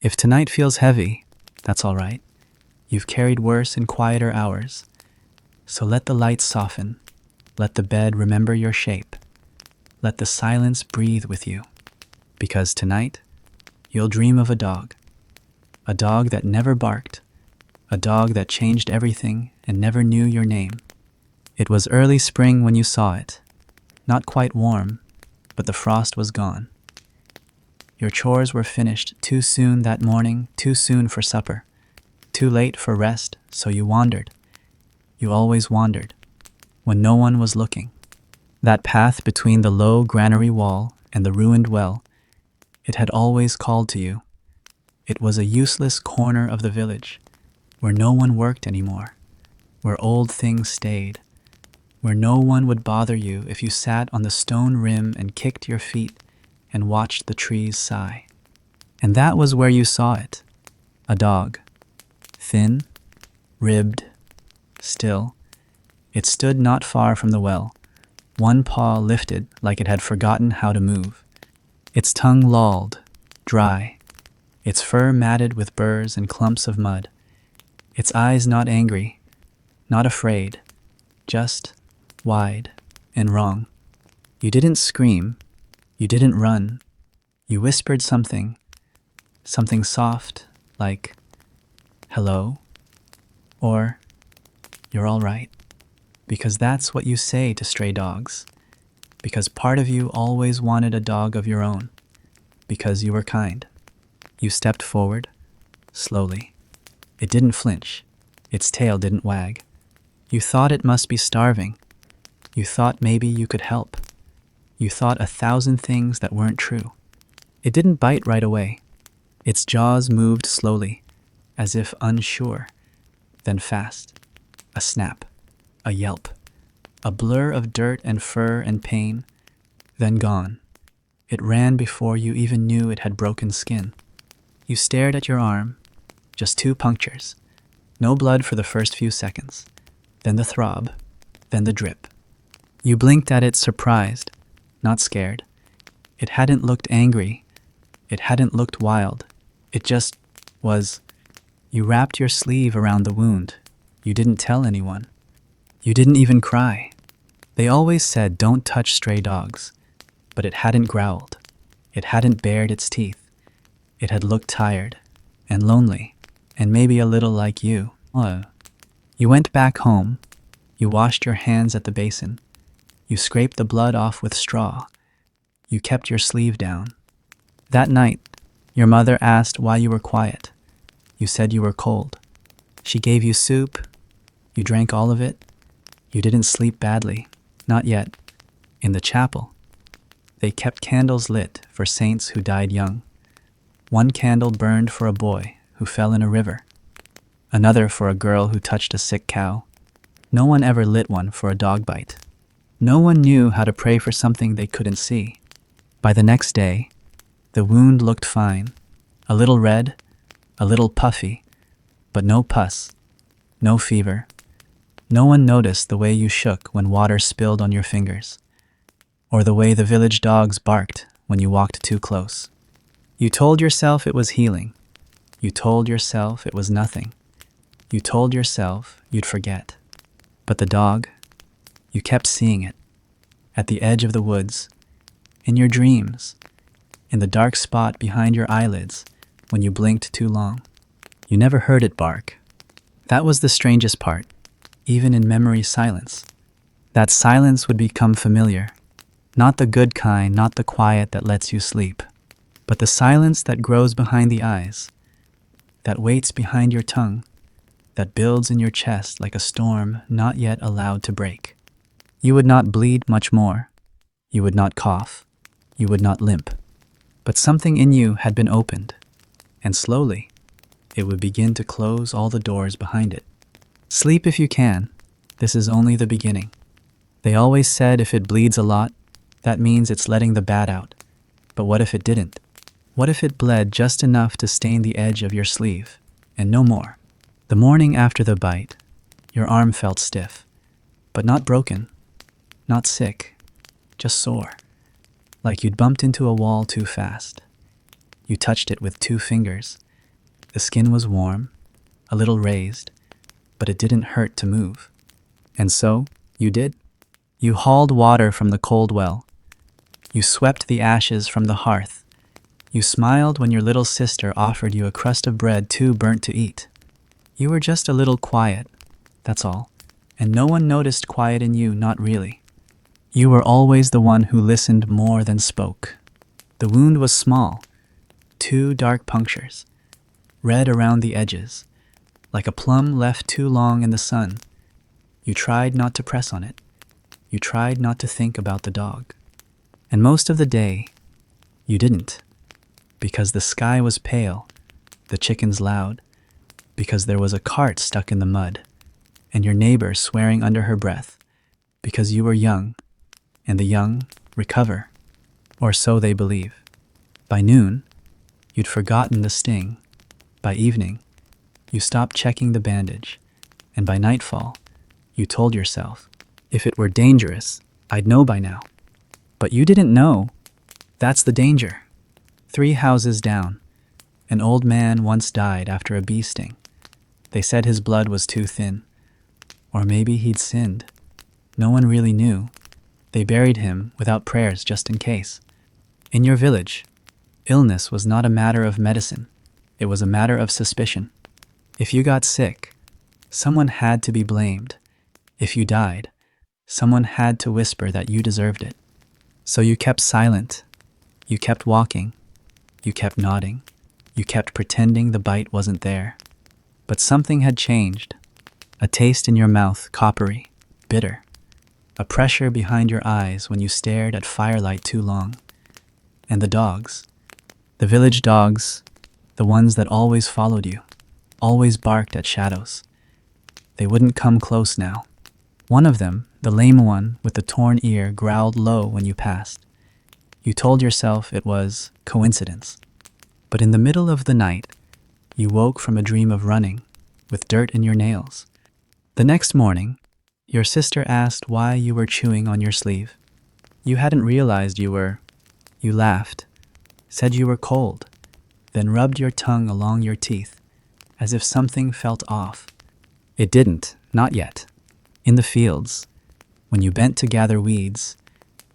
If tonight feels heavy, that's all right. You've carried worse in quieter hours. So let the lights soften. Let the bed remember your shape. Let the silence breathe with you. Because tonight, you'll dream of a dog. A dog that never barked. A dog that changed everything and never knew your name. It was early spring when you saw it. Not quite warm, but the frost was gone. Your chores were finished too soon that morning, too soon for supper. Too late for rest, so you wandered. You always wandered, when no one was looking. That path between the low granary wall and the ruined well, it had always called to you. It was a useless corner of the village, where no one worked anymore, where old things stayed, where no one would bother you if you sat on the stone rim and kicked your feet and watched the trees sigh. And that was where you saw it, a dog. Thin, ribbed, still. It stood not far from the well, one paw lifted like it had forgotten how to move. Its tongue lolled, dry, its fur matted with burrs and clumps of mud. Its eyes not angry, not afraid, just wide and wrong. You didn't scream, you didn't run. You whispered something soft like, hello, or you're all right. Because that's what you say to stray dogs. Because part of you always wanted a dog of your own. Because you were kind. You stepped forward, slowly. It didn't flinch. Its tail didn't wag. You thought it must be starving. You thought maybe you could help. You thought 1,000 things that weren't true. It didn't bite right away. Its jaws moved slowly, as if unsure, then fast. A snap, a yelp, a blur of dirt and fur and pain, then gone. It ran before you even knew it had broken skin. You stared at your arm, just 2 punctures. No blood for the first few seconds, then the throb, then the drip. You blinked at it surprised, not scared. It hadn't looked angry. It hadn't looked wild. It just was. You wrapped your sleeve around the wound. You didn't tell anyone. You didn't even cry. They always said don't touch stray dogs, but it hadn't growled. It hadn't bared its teeth. It had looked tired and lonely and maybe a little like you. You went back home. You washed your hands at the basin. You scraped the blood off with straw. You kept your sleeve down. That night, your mother asked why you were quiet. You said you were cold. She gave you soup. You drank all of it. You didn't sleep badly. Not yet. In the chapel, they kept candles lit for saints who died young. One candle burned for a boy who fell in a river. Another for a girl who touched a sick cow. No one ever lit one for a dog bite. No one knew how to pray for something they couldn't see. By the next day, the wound looked fine. A little red, a little puffy, but no pus, no fever. No one noticed the way you shook when water spilled on your fingers, or the way the village dogs barked when you walked too close. You told yourself it was healing. You told yourself it was nothing. You told yourself you'd forget. But the dog, you kept seeing it, at the edge of the woods, in your dreams, in the dark spot behind your eyelids when you blinked too long. You never heard it bark. That was the strangest part, even in memory's silence. That silence would become familiar, not the good kind, not the quiet that lets you sleep, but the silence that grows behind the eyes, that waits behind your tongue, that builds in your chest like a storm not yet allowed to break. You would not bleed much more. You would not cough. You would not limp. But something in you had been opened, and slowly, it would begin to close all the doors behind it. Sleep if you can. This is only the beginning. They always said if it bleeds a lot, that means it's letting the bad out. But what if it didn't? What if it bled just enough to stain the edge of your sleeve, and no more? The morning after the bite, your arm felt stiff, but not broken, not sick, just sore, like you'd bumped into a wall too fast. You touched it with 2 fingers, The skin was warm, a little raised, but it didn't hurt to move. And so, you did. You hauled water from the cold well. You swept the ashes from the hearth. You smiled when your little sister offered you a crust of bread too burnt to eat. You were just a little quiet, that's all. And no one noticed quiet in you, not really. You were always the one who listened more than spoke. The wound was small, 2 dark punctures, red around the edges, like a plum left too long in the sun. You tried not to press on it. You tried not to think about the dog. And most of the day, you didn't. Because the sky was pale, the chickens loud, because there was a cart stuck in the mud, and your neighbor swearing under her breath, because you were young, and the young recover, or so they believe. By noon, you'd forgotten the sting. By evening, you stopped checking the bandage, and by nightfall, you told yourself, if it were dangerous, I'd know by now. But you didn't know. That's the danger. 3 houses down, an old man once died after a bee sting. They said his blood was too thin. Or maybe he'd sinned. No one really knew. They buried him without prayers just in case. In your village, illness was not a matter of medicine. It was a matter of suspicion. If you got sick, someone had to be blamed. If you died, someone had to whisper that you deserved it. So you kept silent. You kept walking. You kept nodding. You kept pretending the bite wasn't there. But something had changed. A taste in your mouth, coppery, bitter. A pressure behind your eyes when you stared at firelight too long. And the dogs, the village dogs, the ones that always followed you, always barked at shadows. They wouldn't come close now. One of them, the lame one with the torn ear, growled low when you passed. You told yourself it was coincidence. But in the middle of the night, you woke from a dream of running, with dirt in your nails. The next morning, your sister asked why you were chewing on your sleeve. You hadn't realized you were. You laughed, said you were cold, then rubbed your tongue along your teeth, as if something felt off. It didn't, not yet. In the fields, when you bent to gather weeds,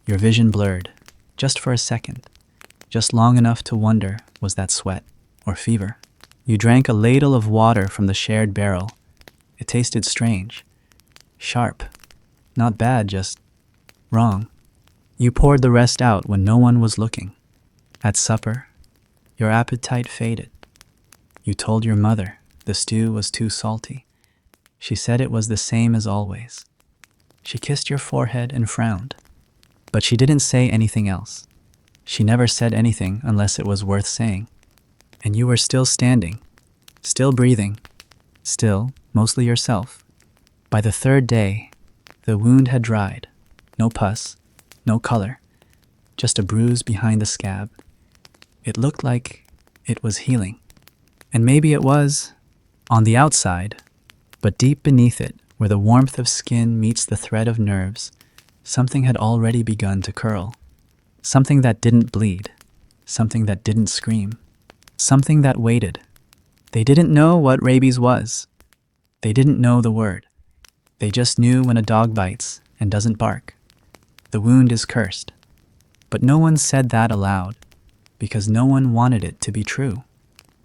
your vision blurred, just for a second, just long enough to wonder, was that sweat or fever? You drank a ladle of water from the shared barrel. It tasted strange, sharp, not bad, just wrong. You poured the rest out when no one was looking. At supper, your appetite faded. You told your mother the stew was too salty. She said it was the same as always. She kissed your forehead and frowned. But she didn't say anything else. She never said anything unless it was worth saying. And you were still standing, still breathing, still, mostly yourself. By the 3rd day, the wound had dried. No pus, no color, just a bruise behind the scab. It looked like it was healing. And maybe it was, on the outside, but deep beneath it, where the warmth of skin meets the thread of nerves, something had already begun to curl. Something that didn't bleed, something that didn't scream, something that waited. They didn't know what rabies was. They didn't know the word. They just knew when a dog bites and doesn't bark, the wound is cursed. But no one said that aloud, because no one wanted it to be true,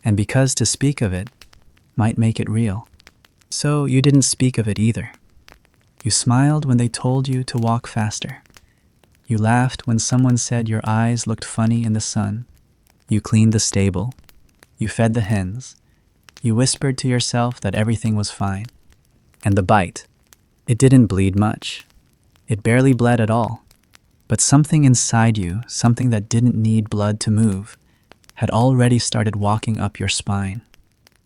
and because to speak of it might make it real. So you didn't speak of it either. You smiled when they told you to walk faster. You laughed when someone said your eyes looked funny in the sun. You cleaned the stable. You fed the hens. You whispered to yourself that everything was fine. And the bite, it didn't bleed much. It barely bled at all. But something inside you, something that didn't need blood to move, had already started walking up your spine.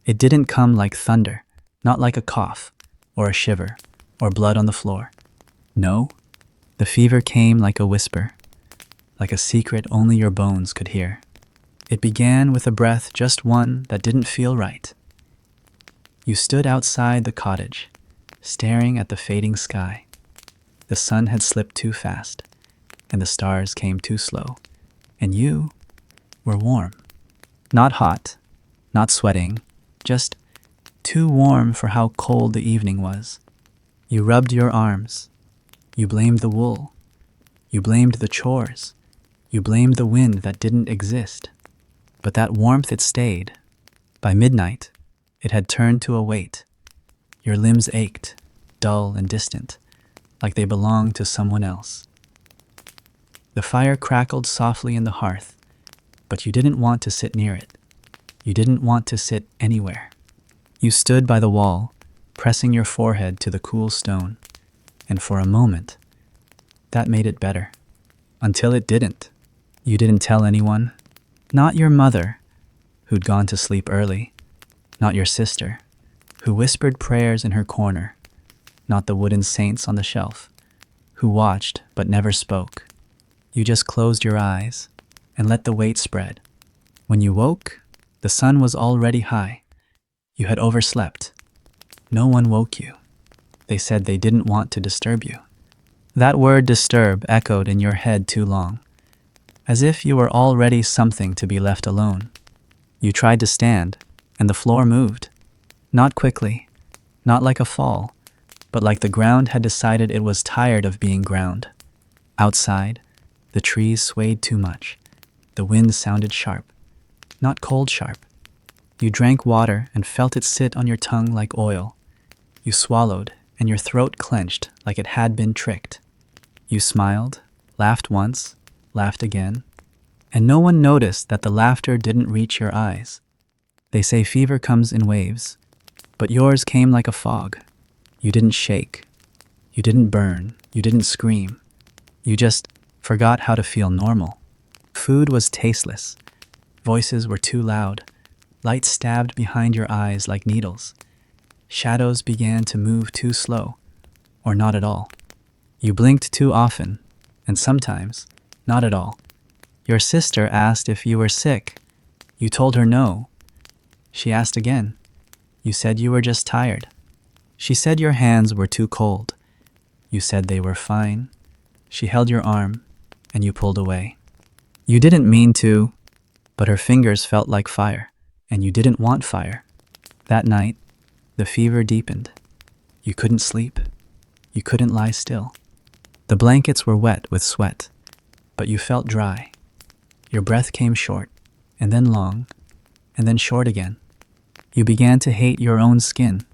It didn't come like thunder, not like a cough, or a shiver, or blood on the floor. No, the fever came like a whisper, like a secret only your bones could hear. It began with a breath, just one that didn't feel right. You stood outside the cottage, staring at the fading sky. The sun had slipped too fast, and the stars came too slow, and you were warm. Not hot, not sweating, just too warm for how cold the evening was. You rubbed your arms. You blamed the wool. You blamed the chores. You blamed the wind that didn't exist. But that warmth, it stayed. By midnight, it had turned to a weight. Your limbs ached, dull and distant, like they belonged to someone else. The fire crackled softly in the hearth, but you didn't want to sit near it. You didn't want to sit anywhere. You stood by the wall, pressing your forehead to the cool stone, and for a moment, that made it better. Until it didn't. You didn't tell anyone. Not your mother, who'd gone to sleep early. Not your sister, who whispered prayers in her corner. Not the wooden saints on the shelf, who watched but never spoke. You just closed your eyes and let the weight spread. When you woke, the sun was already high. You had overslept. No one woke you. They said they didn't want to disturb you. That word disturb echoed in your head too long, as if you were already something to be left alone. You tried to stand, and the floor moved. Not quickly, not like a fall, but like the ground had decided it was tired of being ground. Outside, the trees swayed too much. The wind sounded sharp, not cold sharp. You drank water and felt it sit on your tongue like oil. You swallowed, and your throat clenched like it had been tricked. You smiled, laughed once, laughed again, and no one noticed that the laughter didn't reach your eyes. They say fever comes in waves, but yours came like a fog. You didn't shake. You didn't burn. You didn't scream. You just forgot how to feel normal. Food was tasteless. Voices were too loud. Light stabbed behind your eyes like needles. Shadows began to move too slow, or not at all. You blinked too often, and sometimes, not at all. Your sister asked if you were sick. You told her no. She asked again. You said you were just tired. She said your hands were too cold. You said they were fine. She held your arm, and you pulled away. You didn't mean to, but her fingers felt like fire, and you didn't want fire. That night, the fever deepened. You couldn't sleep. You couldn't lie still. The blankets were wet with sweat, but you felt dry. Your breath came short, and then long, and then short again. You began to hate your own skin.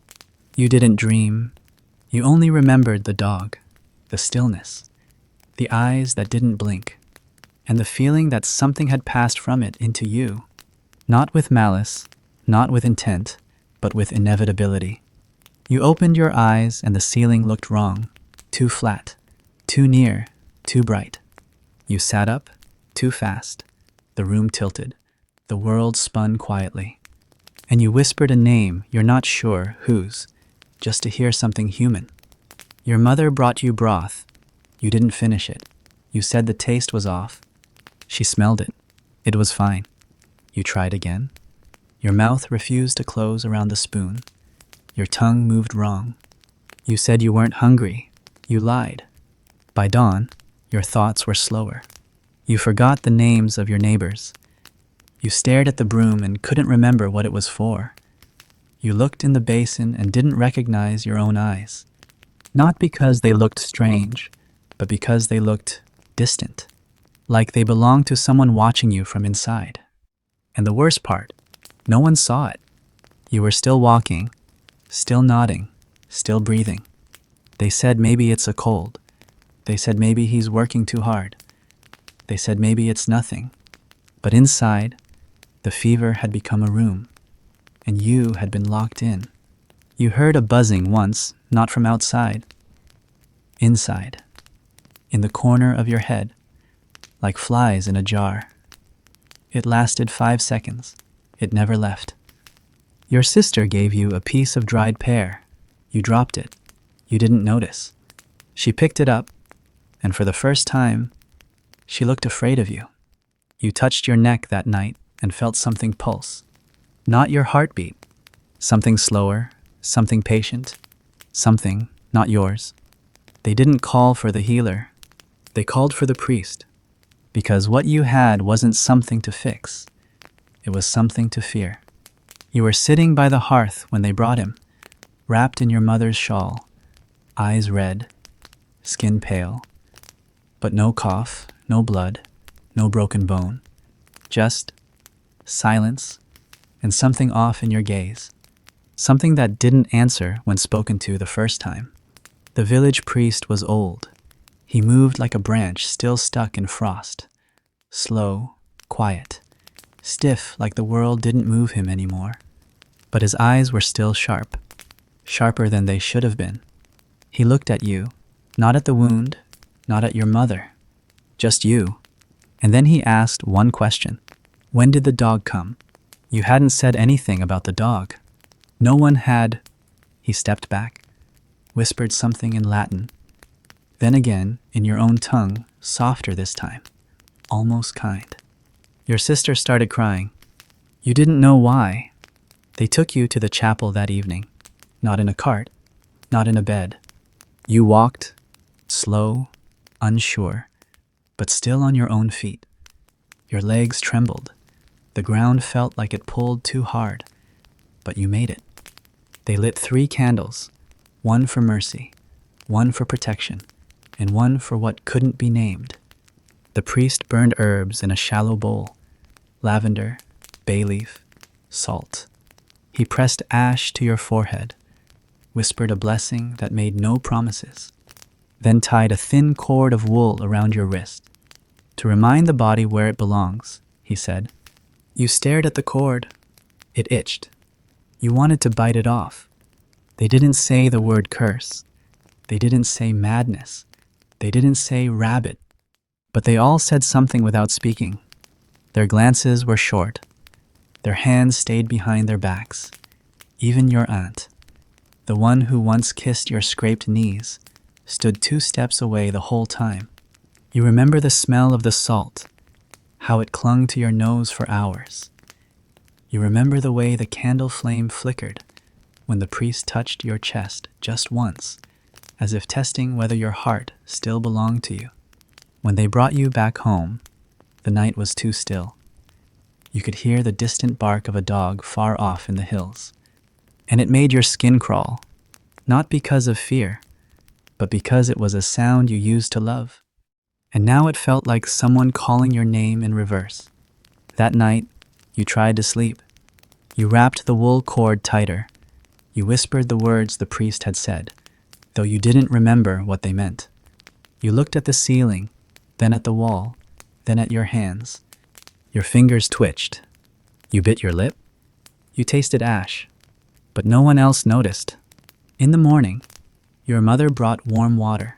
You didn't dream. You only remembered the dog, the stillness, the eyes that didn't blink, and the feeling that something had passed from it into you. Not with malice, not with intent, but with inevitability. You opened your eyes and the ceiling looked wrong, too flat, too near, too bright. You sat up, too fast. The room tilted. The world spun quietly. And you whispered a name you're not sure whose, just to hear something human. Your mother brought you broth. You didn't finish it. You said the taste was off. She smelled it. It was fine. You tried again. Your mouth refused to close around the spoon. Your tongue moved wrong. You said you weren't hungry. You lied. By dawn, your thoughts were slower. You forgot the names of your neighbors. You stared at the broom and couldn't remember what it was for. You looked in the basin and didn't recognize your own eyes. Not because they looked strange, but because they looked distant, like they belonged to someone watching you from inside. And the worst part, no one saw it. You were still walking, still nodding, still breathing. They said maybe it's a cold. They said maybe he's working too hard. They said maybe it's nothing. But inside, the fever had become a room, and you had been locked in. You heard a buzzing once, not from outside. Inside, in the corner of your head, like flies in a jar. It lasted 5 seconds. It never left. Your sister gave you a piece of dried pear. You dropped it. You didn't notice. She picked it up, and for the first time, she looked afraid of you. You touched your neck that night and felt something pulse. Not your heartbeat. Something slower, something patient, something not yours. They didn't call for the healer. They called for the priest. Because what you had wasn't something to fix. It was something to fear. You were sitting by the hearth when they brought him, wrapped in your mother's shawl, eyes red, skin pale, but no cough, no blood, no broken bone, just silence and something off in your gaze, something that didn't answer when spoken to the first time. The village priest was old. He moved like a branch still stuck in frost, slow, quiet, stiff like the world didn't move him anymore. But his eyes were still sharp, sharper than they should have been. He looked at you, not at the wound, not at your mother, just you. And then he asked one question. When did the dog come? You hadn't said anything about the dog. No one had. He stepped back, whispered something in Latin. Then again, in your own tongue, softer this time, almost kind. Your sister started crying. You didn't know why. They took you to the chapel that evening, not in a cart, not in a bed. You walked, slow, unsure, but still on your own feet. Your legs trembled. The ground felt like it pulled too hard, but you made it. They lit 3 candles, one for mercy, one for protection, and one for what couldn't be named. The priest burned herbs in a shallow bowl, lavender, bay leaf, salt. He pressed ash to your forehead, whispered a blessing that made no promises, then tied a thin cord of wool around your wrist. To remind the body where it belongs, he said. You stared at the cord. It itched. You wanted to bite it off. They didn't say the word curse. They didn't say madness. They didn't say rabid. But they all said something without speaking. Their glances were short. Their hands stayed behind their backs. Even your aunt, the one who once kissed your scraped knees, stood 2 steps away the whole time. You remember the smell of the salt, how it clung to your nose for hours. You remember the way the candle flame flickered when the priest touched your chest just once, as if testing whether your heart still belonged to you. When they brought you back home, the night was too still. You could hear the distant bark of a dog far off in the hills, and it made your skin crawl, not because of fear, but because it was a sound you used to love. And now it felt like someone calling your name in reverse. That night, you tried to sleep. You wrapped the wool cord tighter. You whispered the words the priest had said, though you didn't remember what they meant. You looked at the ceiling, then at the wall, then at your hands. Your fingers twitched. You bit your lip. You tasted ash, but no one else noticed. In the morning, your mother brought warm water.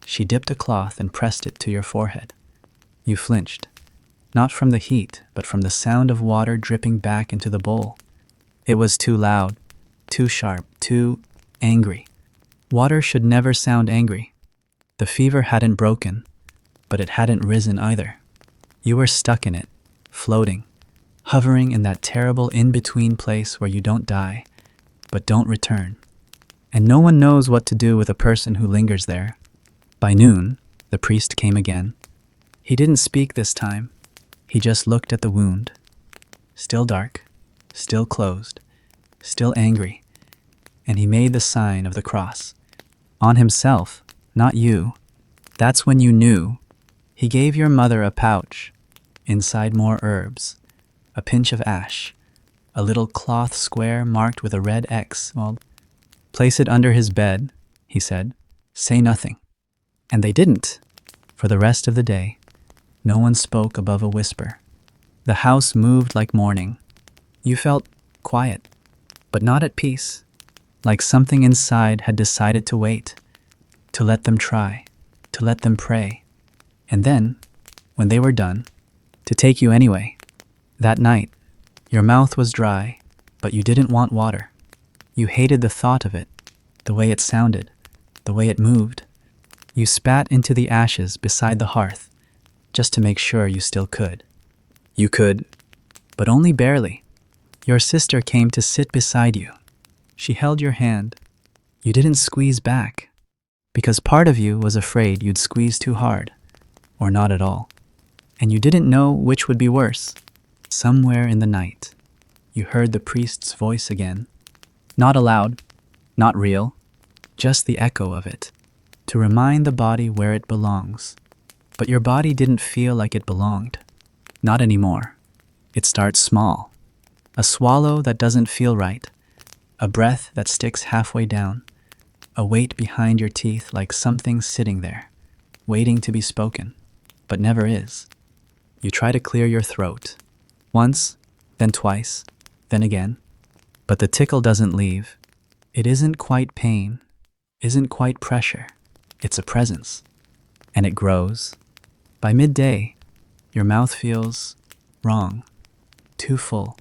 She dipped a cloth and pressed it to your forehead. You flinched, not from the heat, but from the sound of water dripping back into the bowl. It was too loud, too sharp, too angry. Water should never sound angry. The fever hadn't broken, but it hadn't risen either. You were stuck in it, floating, hovering in that terrible in-between place where you don't die, but don't return. And no one knows what to do with a person who lingers there. By noon, the priest came again. He didn't speak this time. He just looked at the wound. Still dark, still closed, still angry. And he made the sign of the cross. On himself, not you. That's when you knew. He gave your mother a pouch. Inside more herbs, a pinch of ash, a little cloth square marked with a red X. Well, place it under his bed, he said. Say nothing. And they didn't. For the rest of the day, no one spoke above a whisper. The house moved like morning. You felt quiet, but not at peace, like something inside had decided to wait, to let them try, to let them pray. And then, when they were done, to take you anyway. That night, your mouth was dry, but you didn't want water. You hated the thought of it, the way it sounded, the way it moved. You spat into the ashes beside the hearth, just to make sure you still could. You could, but only barely. Your sister came to sit beside you. She held your hand. You didn't squeeze back, because part of you was afraid you'd squeeze too hard, or not at all. And you didn't know which would be worse. Somewhere in the night, You heard the priest's voice again. Not aloud, not real, just the echo of it, to remind the body where it belongs. But your body didn't feel like it belonged. Not anymore. It starts small. A swallow that doesn't feel right. A breath that sticks halfway down. A weight behind your teeth like something sitting there, waiting to be spoken, but never is. You try to clear your throat. Once, then twice, then again. But the tickle doesn't leave. It isn't quite pain, isn't quite pressure. It's a presence. And it grows. By midday, your mouth feels wrong, too full,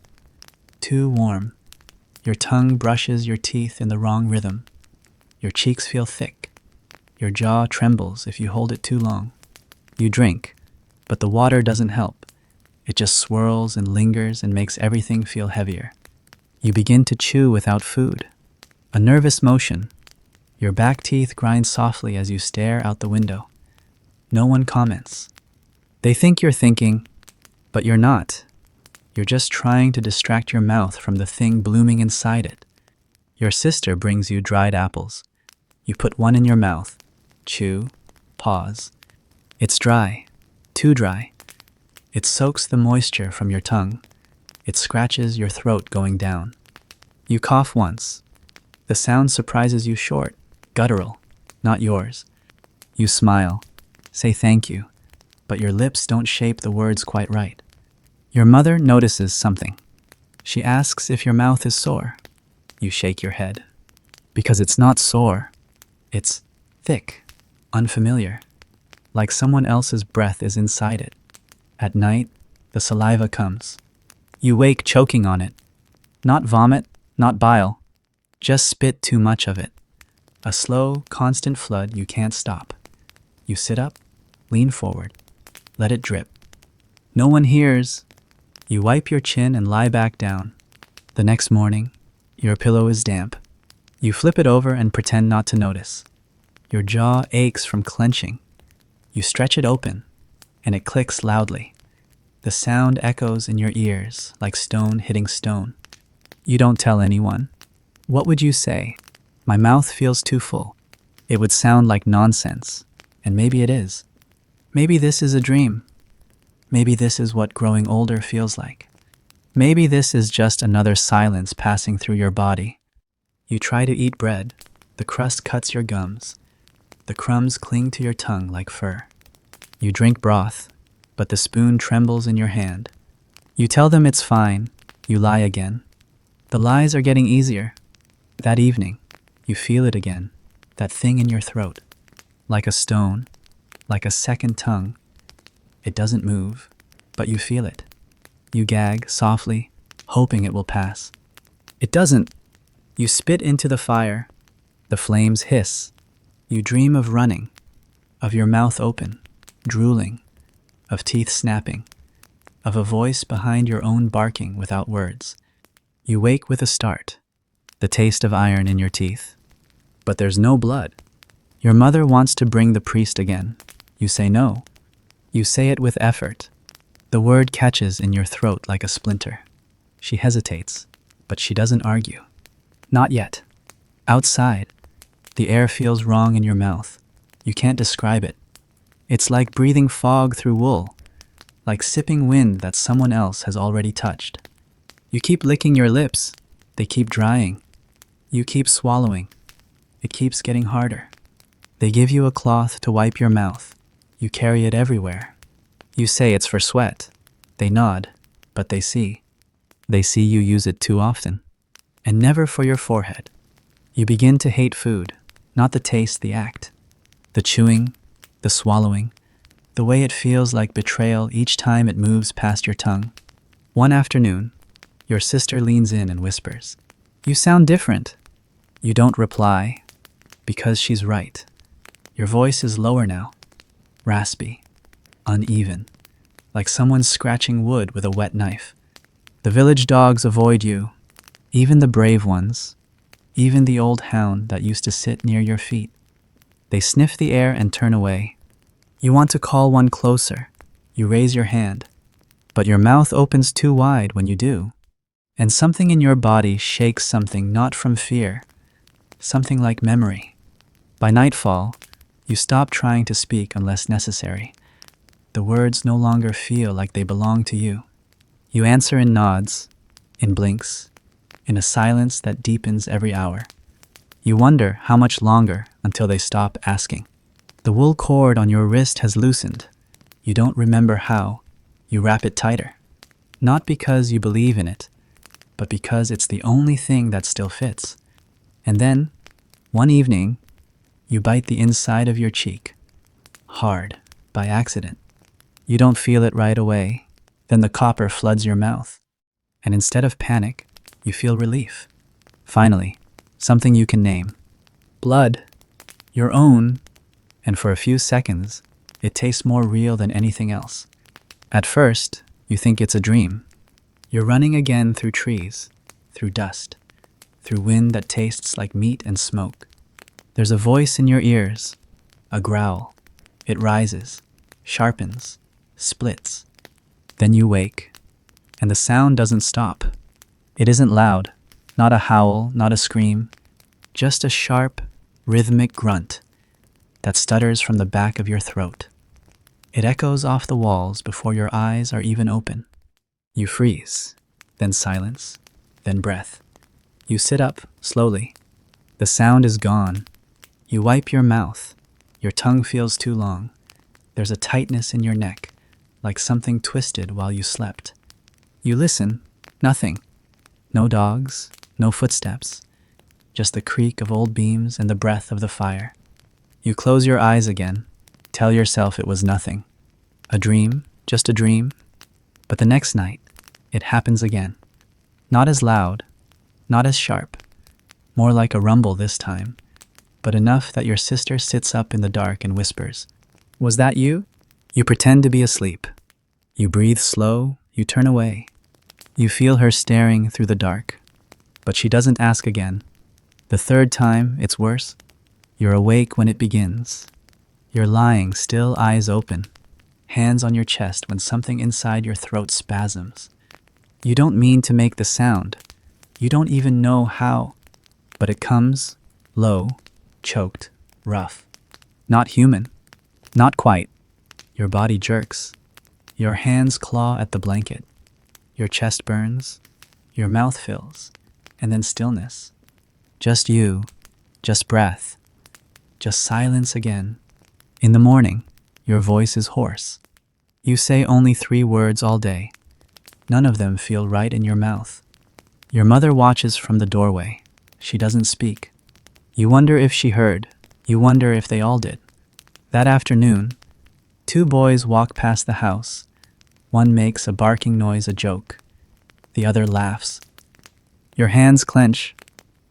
too warm. Your tongue brushes your teeth in the wrong rhythm. Your cheeks feel thick. Your jaw trembles if you hold it too long. You drink, but the water doesn't help. It just swirls and lingers and makes everything feel heavier. You begin to chew without food. A nervous motion. Your back teeth grind softly as you stare out the window. No one comments. They think you're thinking, but you're not. You're just trying to distract your mouth from the thing blooming inside it. Your sister brings you dried apples. You put one in your mouth. Chew. Pause. It's dry. Too dry. It soaks the moisture from your tongue. It scratches your throat going down. You cough once. The sound surprises you short, guttural, not yours. You smile, say thank you, but your lips don't shape the words quite right. Your mother notices something. She asks if your mouth is sore. You shake your head. Because it's not sore. It's thick, unfamiliar, like someone else's breath is inside it. At night, the saliva comes. You wake choking on it. Not vomit, not bile, just spit too much of it. A slow, constant flood you can't stop. You sit up, lean forward, let it drip. No one hears. You wipe your chin and lie back down. The next morning, your pillow is damp. You flip it over and pretend not to notice. Your jaw aches from clenching. You stretch it open, and it clicks loudly. The sound echoes in your ears like stone hitting stone. You don't tell anyone. What would you say? My mouth feels too full. It would sound like nonsense, and maybe it is. Maybe this is a dream. Maybe this is what growing older feels like. Maybe this is just another silence passing through your body. You try to eat bread. The crust cuts your gums. The crumbs cling to your tongue like fur. You drink broth, but the spoon trembles in your hand. You tell them it's fine. You lie again. The lies are getting easier. That evening, you feel it again, that thing in your throat. Like a stone, like a second tongue. It doesn't move, but you feel it. You gag softly, hoping it will pass. It doesn't. You spit into the fire. The flames hiss. You dream of running, of your mouth open, drooling, of teeth snapping, of a voice behind your own barking without words. You wake with a start, the taste of iron in your teeth. But there's no blood. Your mother wants to bring the priest again. You say no. You say it with effort. The word catches in your throat like a splinter. She hesitates, but she doesn't argue. Not yet. Outside, the air feels wrong in your mouth. You can't describe it. It's like breathing fog through wool, like sipping wind that someone else has already touched. You keep licking your lips. They keep drying. You keep swallowing. It keeps getting harder. They give you a cloth to wipe your mouth. You carry it everywhere. You say it's for sweat. They nod, but they see. They see you use it too often. And never for your forehead. You begin to hate food, not the taste, the act. The chewing, the swallowing, the way it feels like betrayal each time it moves past your tongue. One afternoon, your sister leans in and whispers, "You sound different." You don't reply, because she's right. Your voice is lower now, raspy, uneven, like someone scratching wood with a wet knife. The village dogs avoid you, even the brave ones, even the old hound that used to sit near your feet. They sniff the air and turn away. You want to call one closer. You raise your hand, but your mouth opens too wide when you do. And something in your body shakes, something not from fear, something like memory. By nightfall, you stop trying to speak unless necessary. The words no longer feel like they belong to you. You answer in nods, in blinks, in a silence that deepens every hour. You wonder how much longer until they stop asking. The wool cord on your wrist has loosened. You don't remember how. You wrap it tighter. Not because you believe in it, but because it's the only thing that still fits. And then, one evening, you bite the inside of your cheek. Hard, by accident. You don't feel it right away. Then the copper floods your mouth. And instead of panic, you feel relief. Finally, something you can name. Blood. Your own. And for a few seconds, it tastes more real than anything else. At first, you think it's a dream. You're running again through trees, through dust, through wind that tastes like meat and smoke. There's a voice in your ears, a growl. It rises, sharpens, splits. Then you wake, and the sound doesn't stop. It isn't loud, not a howl, not a scream, just a sharp, rhythmic grunt that stutters from the back of your throat. It echoes off the walls before your eyes are even open. You freeze, then silence, then breath. You sit up, slowly. The sound is gone. You wipe your mouth. Your tongue feels too long. There's a tightness in your neck, like something twisted while you slept. You listen, nothing. No dogs, no footsteps. Just the creak of old beams and the breath of the fire. You close your eyes again. Tell yourself it was nothing. A dream, just a dream. But the next night, it happens again. Not as loud, not as sharp. More like a rumble this time, but enough that your sister sits up in the dark and whispers, "Was that you?" You pretend to be asleep. You breathe slow, you turn away. You feel her staring through the dark, but she doesn't ask again. The third time, it's worse. You're awake when it begins. You're lying still, eyes open, hands on your chest when something inside your throat spasms. You don't mean to make the sound. You don't even know how, but it comes, low, choked, rough. Not human. Not quite. Your body jerks. Your hands claw at the blanket. Your chest burns. Your mouth fills. And then stillness. Just you. Just breath. Just silence again. In the morning, your voice is hoarse. You say only 3 words all day. None of them feel right in your mouth. Your mother watches from the doorway. She doesn't speak. You wonder if she heard. You wonder if they all did. That afternoon, 2 boys walk past the house. One makes a barking noise, a joke. The other laughs. Your hands clench.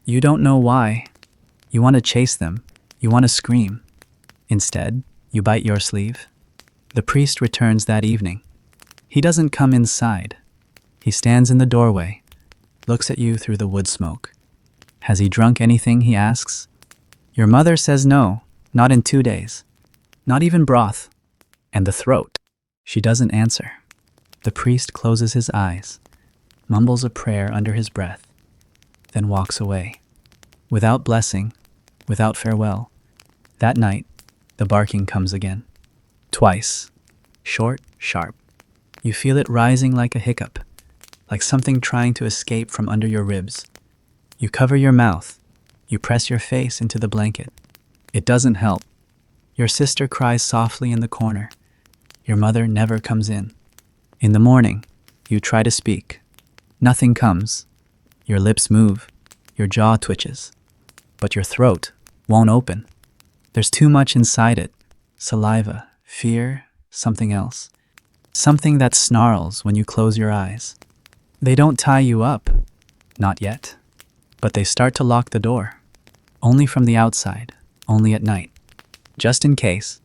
You don't know why. You want to chase them. You want to scream. Instead, you bite your sleeve. The priest returns that evening. He doesn't come inside. He stands in the doorway, looks at you through the wood smoke. Has he drunk anything, he asks. Your mother says no, not in 2 days. Not even broth. And the throat. She doesn't answer. The priest closes his eyes, mumbles a prayer under his breath, then walks away. Without blessing, without farewell. That night, the barking comes again. Twice. Short, sharp. You feel it rising like a hiccup, like something trying to escape from under your ribs. You cover your mouth. You press your face into the blanket. It doesn't help. Your sister cries softly in the corner. Your mother never comes in. In the morning, you try to speak. Nothing comes. Your lips move. Your jaw twitches. But your throat won't open. There's too much inside it. Saliva, fear, something else. Something that snarls when you close your eyes. They don't tie you up. Not yet. But they start to lock the door. Only from the outside. Only at night. Just in case.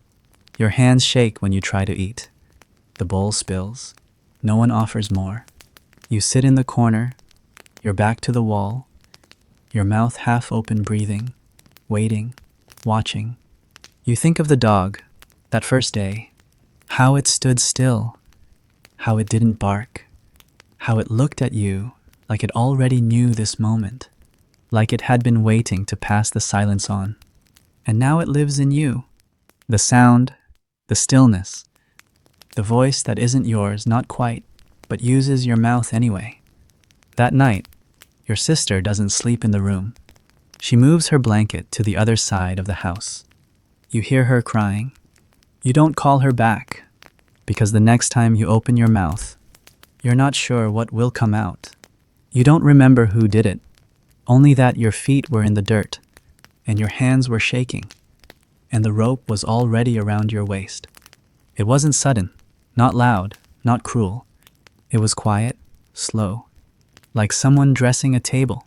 Your hands shake when you try to eat. The bowl spills. No one offers more. You sit in the corner, your back to the wall, your mouth half open, breathing, waiting, watching. You think of the dog, that first day, how it stood still, how it didn't bark, how it looked at you like it already knew this moment, like it had been waiting to pass the silence on. And now it lives in you. The sound, the stillness, the voice that isn't yours, not quite, but uses your mouth anyway. That night, your sister doesn't sleep in the room. She moves her blanket to the other side of the house. You hear her crying. You don't call her back, because the next time you open your mouth, you're not sure what will come out. You don't remember who did it, only that your feet were in the dirt, and your hands were shaking, and the rope was already around your waist. It wasn't sudden, not loud, not cruel. It was quiet, slow, like someone dressing a table,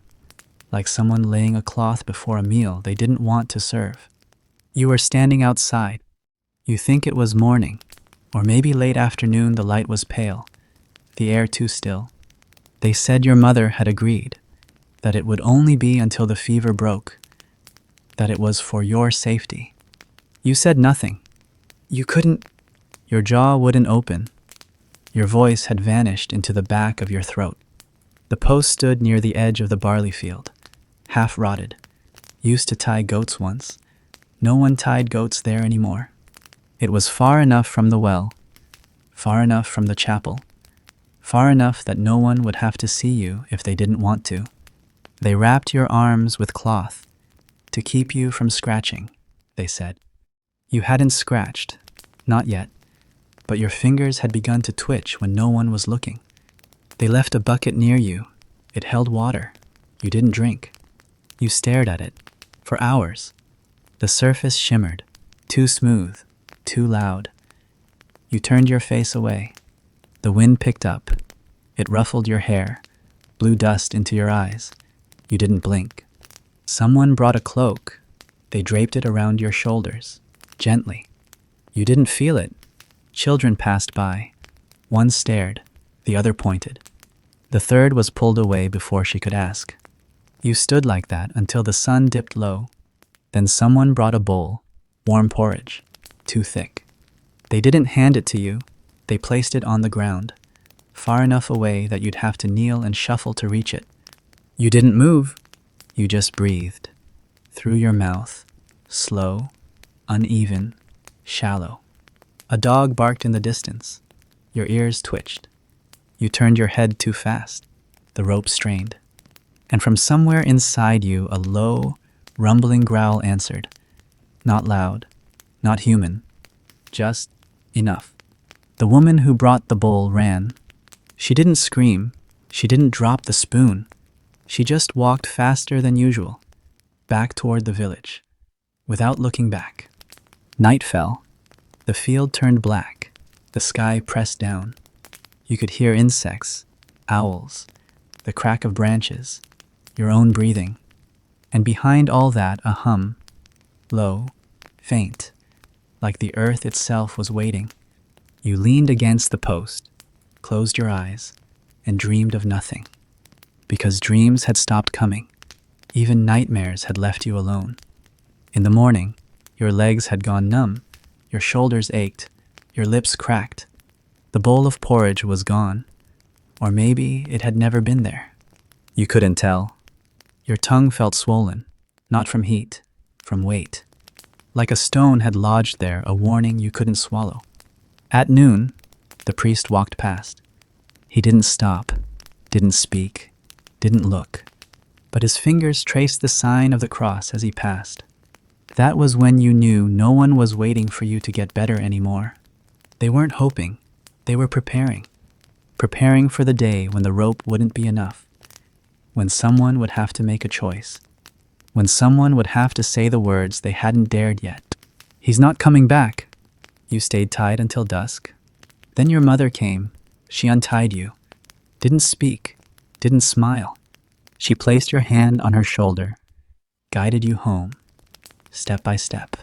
like someone laying a cloth before a meal they didn't want to serve. You were standing outside. You think it was morning, or maybe late afternoon. The light was pale, the air too still. They said your mother had agreed, that it would only be until the fever broke, that it was for your safety. You said nothing. You couldn't. Your jaw wouldn't open. Your voice had vanished into the back of your throat. The post stood near the edge of the barley field, half rotted. Used to tie goats once. No one tied goats there anymore. It was far enough from the well, far enough from the chapel, far enough that no one would have to see you if they didn't want to. They wrapped your arms with cloth to keep you from scratching, they said. You hadn't scratched, not yet, but your fingers had begun to twitch when no one was looking. They left a bucket near you. It held water. You didn't drink. You stared at it for hours. The surface shimmered, too smooth, too loud. You turned your face away. The wind picked up. It ruffled your hair, blew dust into your eyes. You didn't blink. Someone brought a cloak. They draped it around your shoulders, gently. You didn't feel it. Children passed by. One stared, the other pointed. The third was pulled away before she could ask. You stood like that until the sun dipped low. Then someone brought a bowl, warm porridge, too thick. They didn't hand it to you. They placed it on the ground, far enough away that you'd have to kneel and shuffle to reach it. You didn't move. You just breathed. Through your mouth, slow, uneven, shallow. A dog barked in the distance. Your ears twitched. You turned your head too fast. The rope strained. And from somewhere inside you, a low, rumbling growl answered. Not loud, not human, just enough. The woman who brought the bowl ran. She didn't scream. She didn't drop the spoon. She just walked faster than usual, back toward the village, without looking back. Night fell. The field turned black. The sky pressed down. You could hear insects, owls, the crack of branches, your own breathing. And behind all that, a hum, low, faint, like the earth itself was waiting. You leaned against the post, closed your eyes, and dreamed of nothing. Because dreams had stopped coming. Even nightmares had left you alone. In the morning, your legs had gone numb, your shoulders ached, your lips cracked. The bowl of porridge was gone, or maybe it had never been there. You couldn't tell. Your tongue felt swollen, not from heat, from weight. Like a stone had lodged there, a warning you couldn't swallow. At noon, the priest walked past. He didn't stop, didn't speak, didn't look, but his fingers traced the sign of the cross as he passed. That was when you knew no one was waiting for you to get better anymore. They weren't hoping, they were preparing for the day when the rope wouldn't be enough, when someone would have to make a choice, when someone would have to say the words they hadn't dared yet. He's not coming back. You stayed tied until dusk. Then your mother came. She untied you, didn't speak, didn't smile. She placed your hand on her shoulder, guided you home, step by step.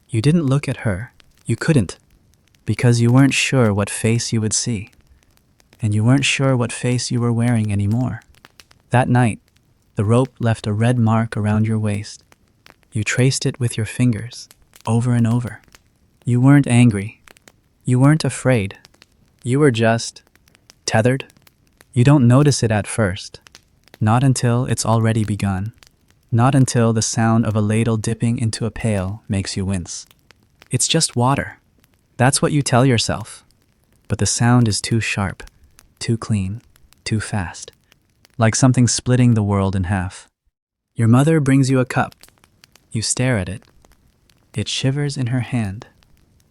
You didn't look at her. You couldn't, because you weren't sure what face you would see, and you weren't sure what face you were wearing anymore. That night, the rope left a red mark around your waist. You traced it with your fingers, over and over. You weren't angry. You weren't afraid. You were just tethered. You don't notice it at first, Not until it's already begun. Not until the sound of a ladle dipping into a pail makes you wince. It's just water. That's what you tell yourself. But the sound is too sharp, too clean, too fast. Like something splitting the world in half. Your mother brings you a cup. You stare at it. It shivers in her hand.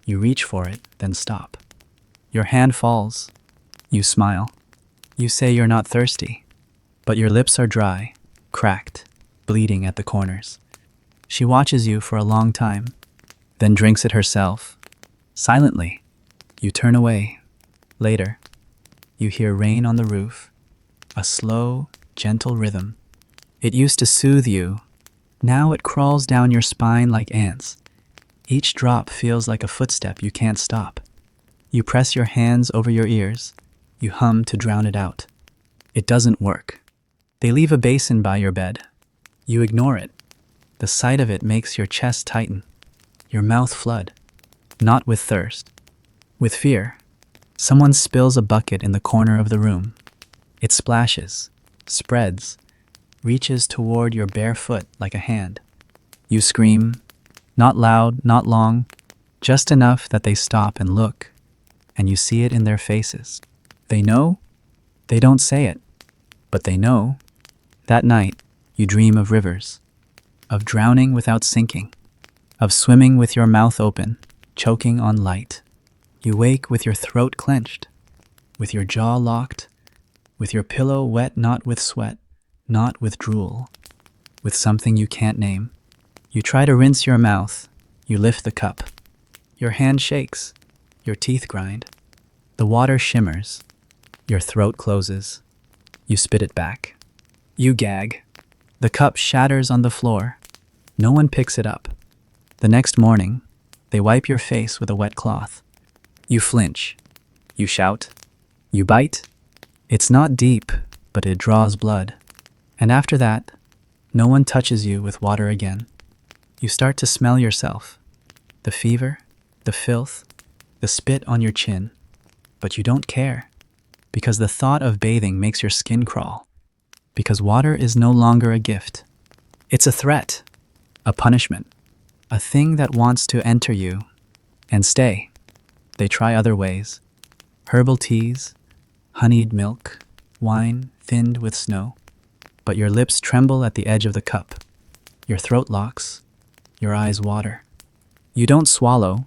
You reach for it, then stop. Your hand falls. You smile. You say you're not thirsty. But your lips are dry, cracked, bleeding at the corners. She watches you for a long time, then drinks it herself. Silently, you turn away. Later, you hear rain on the roof, a slow, gentle rhythm. It used to soothe you. Now it crawls down your spine like ants. Each drop feels like a footstep you can't stop. You press your hands over your ears. You hum to drown it out. It doesn't work. They leave a basin by your bed. You ignore it. The sight of it makes your chest tighten, your mouth flood. Not with thirst, with fear. Someone spills a bucket in the corner of the room. It splashes, spreads, reaches toward your bare foot like a hand. You scream, not loud, not long, just enough that they stop and look, and you see it in their faces. They know? They don't say it, but they know. That night, you dream of rivers, of drowning without sinking, of swimming with your mouth open, choking on light. You wake with your throat clenched, with your jaw locked, with your pillow wet not with sweat, not with drool, with something you can't name. You try to rinse your mouth. You lift the cup. Your hand shakes. Your teeth grind. The water shimmers. Your throat closes. You spit it back. You gag. The cup shatters on the floor. No one picks it up. The next morning, they wipe your face with a wet cloth. You flinch. You shout. You bite. It's not deep, but it draws blood. And after that, no one touches you with water again. You start to smell yourself. The fever, the filth, the spit on your chin. But you don't care, because the thought of bathing makes your skin crawl. Because water is no longer a gift. It's a threat, a punishment, a thing that wants to enter you and stay. They try other ways. Herbal teas, honeyed milk, wine thinned with snow. But your lips tremble at the edge of the cup. Your throat locks. Your eyes water. You don't swallow.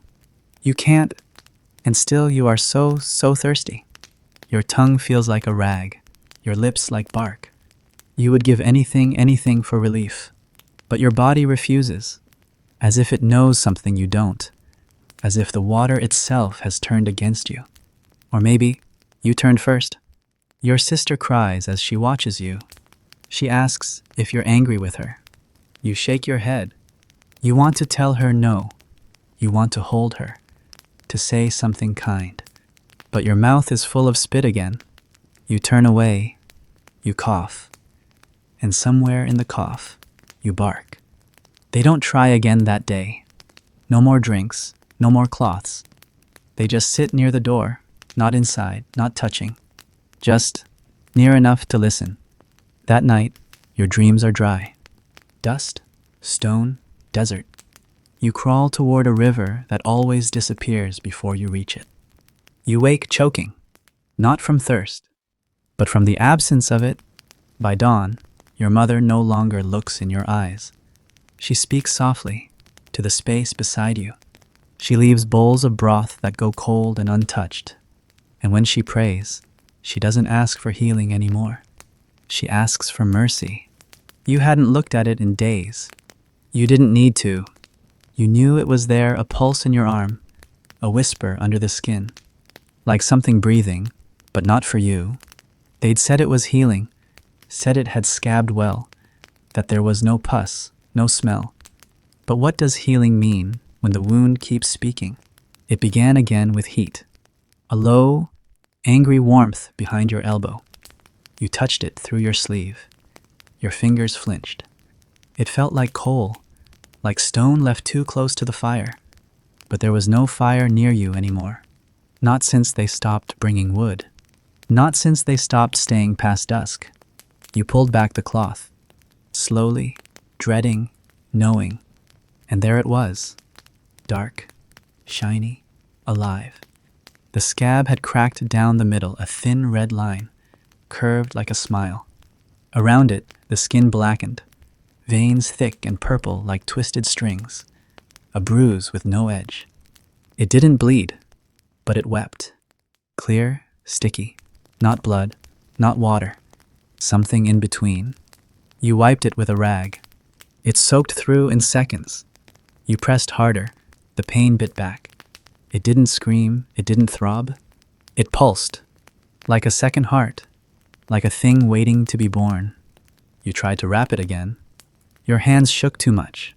You can't. And still you are so thirsty. Your tongue feels like a rag. Your lips like bark. You would give anything for relief. But your body refuses. As if it knows something you don't. As if the water itself has turned against you. Or maybe you turned first. Your sister cries as she watches you. She asks if you're angry with her. You shake your head. You want to tell her no. You want to hold her, to say something kind. But your mouth is full of spit again. You turn away. You cough. And somewhere in the cough, you bark. They don't try again that day. No more drinks, no more cloths. They just sit near the door, not inside, not touching. Just near enough to listen. That night, your dreams are dry. Dust, stone, desert. You crawl toward a river that always disappears before you reach it. You wake choking, not from thirst, but from the absence of it. By dawn, your mother no longer looks in your eyes. She speaks softly to the space beside you. She leaves bowls of broth that go cold and untouched. And when she prays, she doesn't ask for healing anymore. She asks for mercy. You hadn't looked at it in days. You didn't need to. You knew it was there, a pulse in your arm, a whisper under the skin, like something breathing, but not for you. They'd said it was healing, said it had scabbed well, that there was no pus, no smell. But what does healing mean when the wound keeps speaking? It began again with heat, a low, angry warmth behind your elbow. You touched it through your sleeve. Your fingers flinched. It felt like coal, like stone left too close to the fire. But there was no fire near you anymore. Not since they stopped bringing wood. Not since they stopped staying past dusk. You pulled back the cloth, slowly, dreading, knowing, and there it was, dark, shiny, alive. The scab had cracked down the middle, a thin red line, curved like a smile. Around it, the skin blackened, veins thick and purple like twisted strings, a bruise with no edge. It didn't bleed, but it wept. Clear, sticky, not blood, not water, something in between. You wiped it with a rag. It soaked through in seconds. You pressed harder. The pain bit back. It didn't scream, it didn't throb. It pulsed, like a second heart, like a thing waiting to be born. You tried to wrap it again. Your hands shook too much.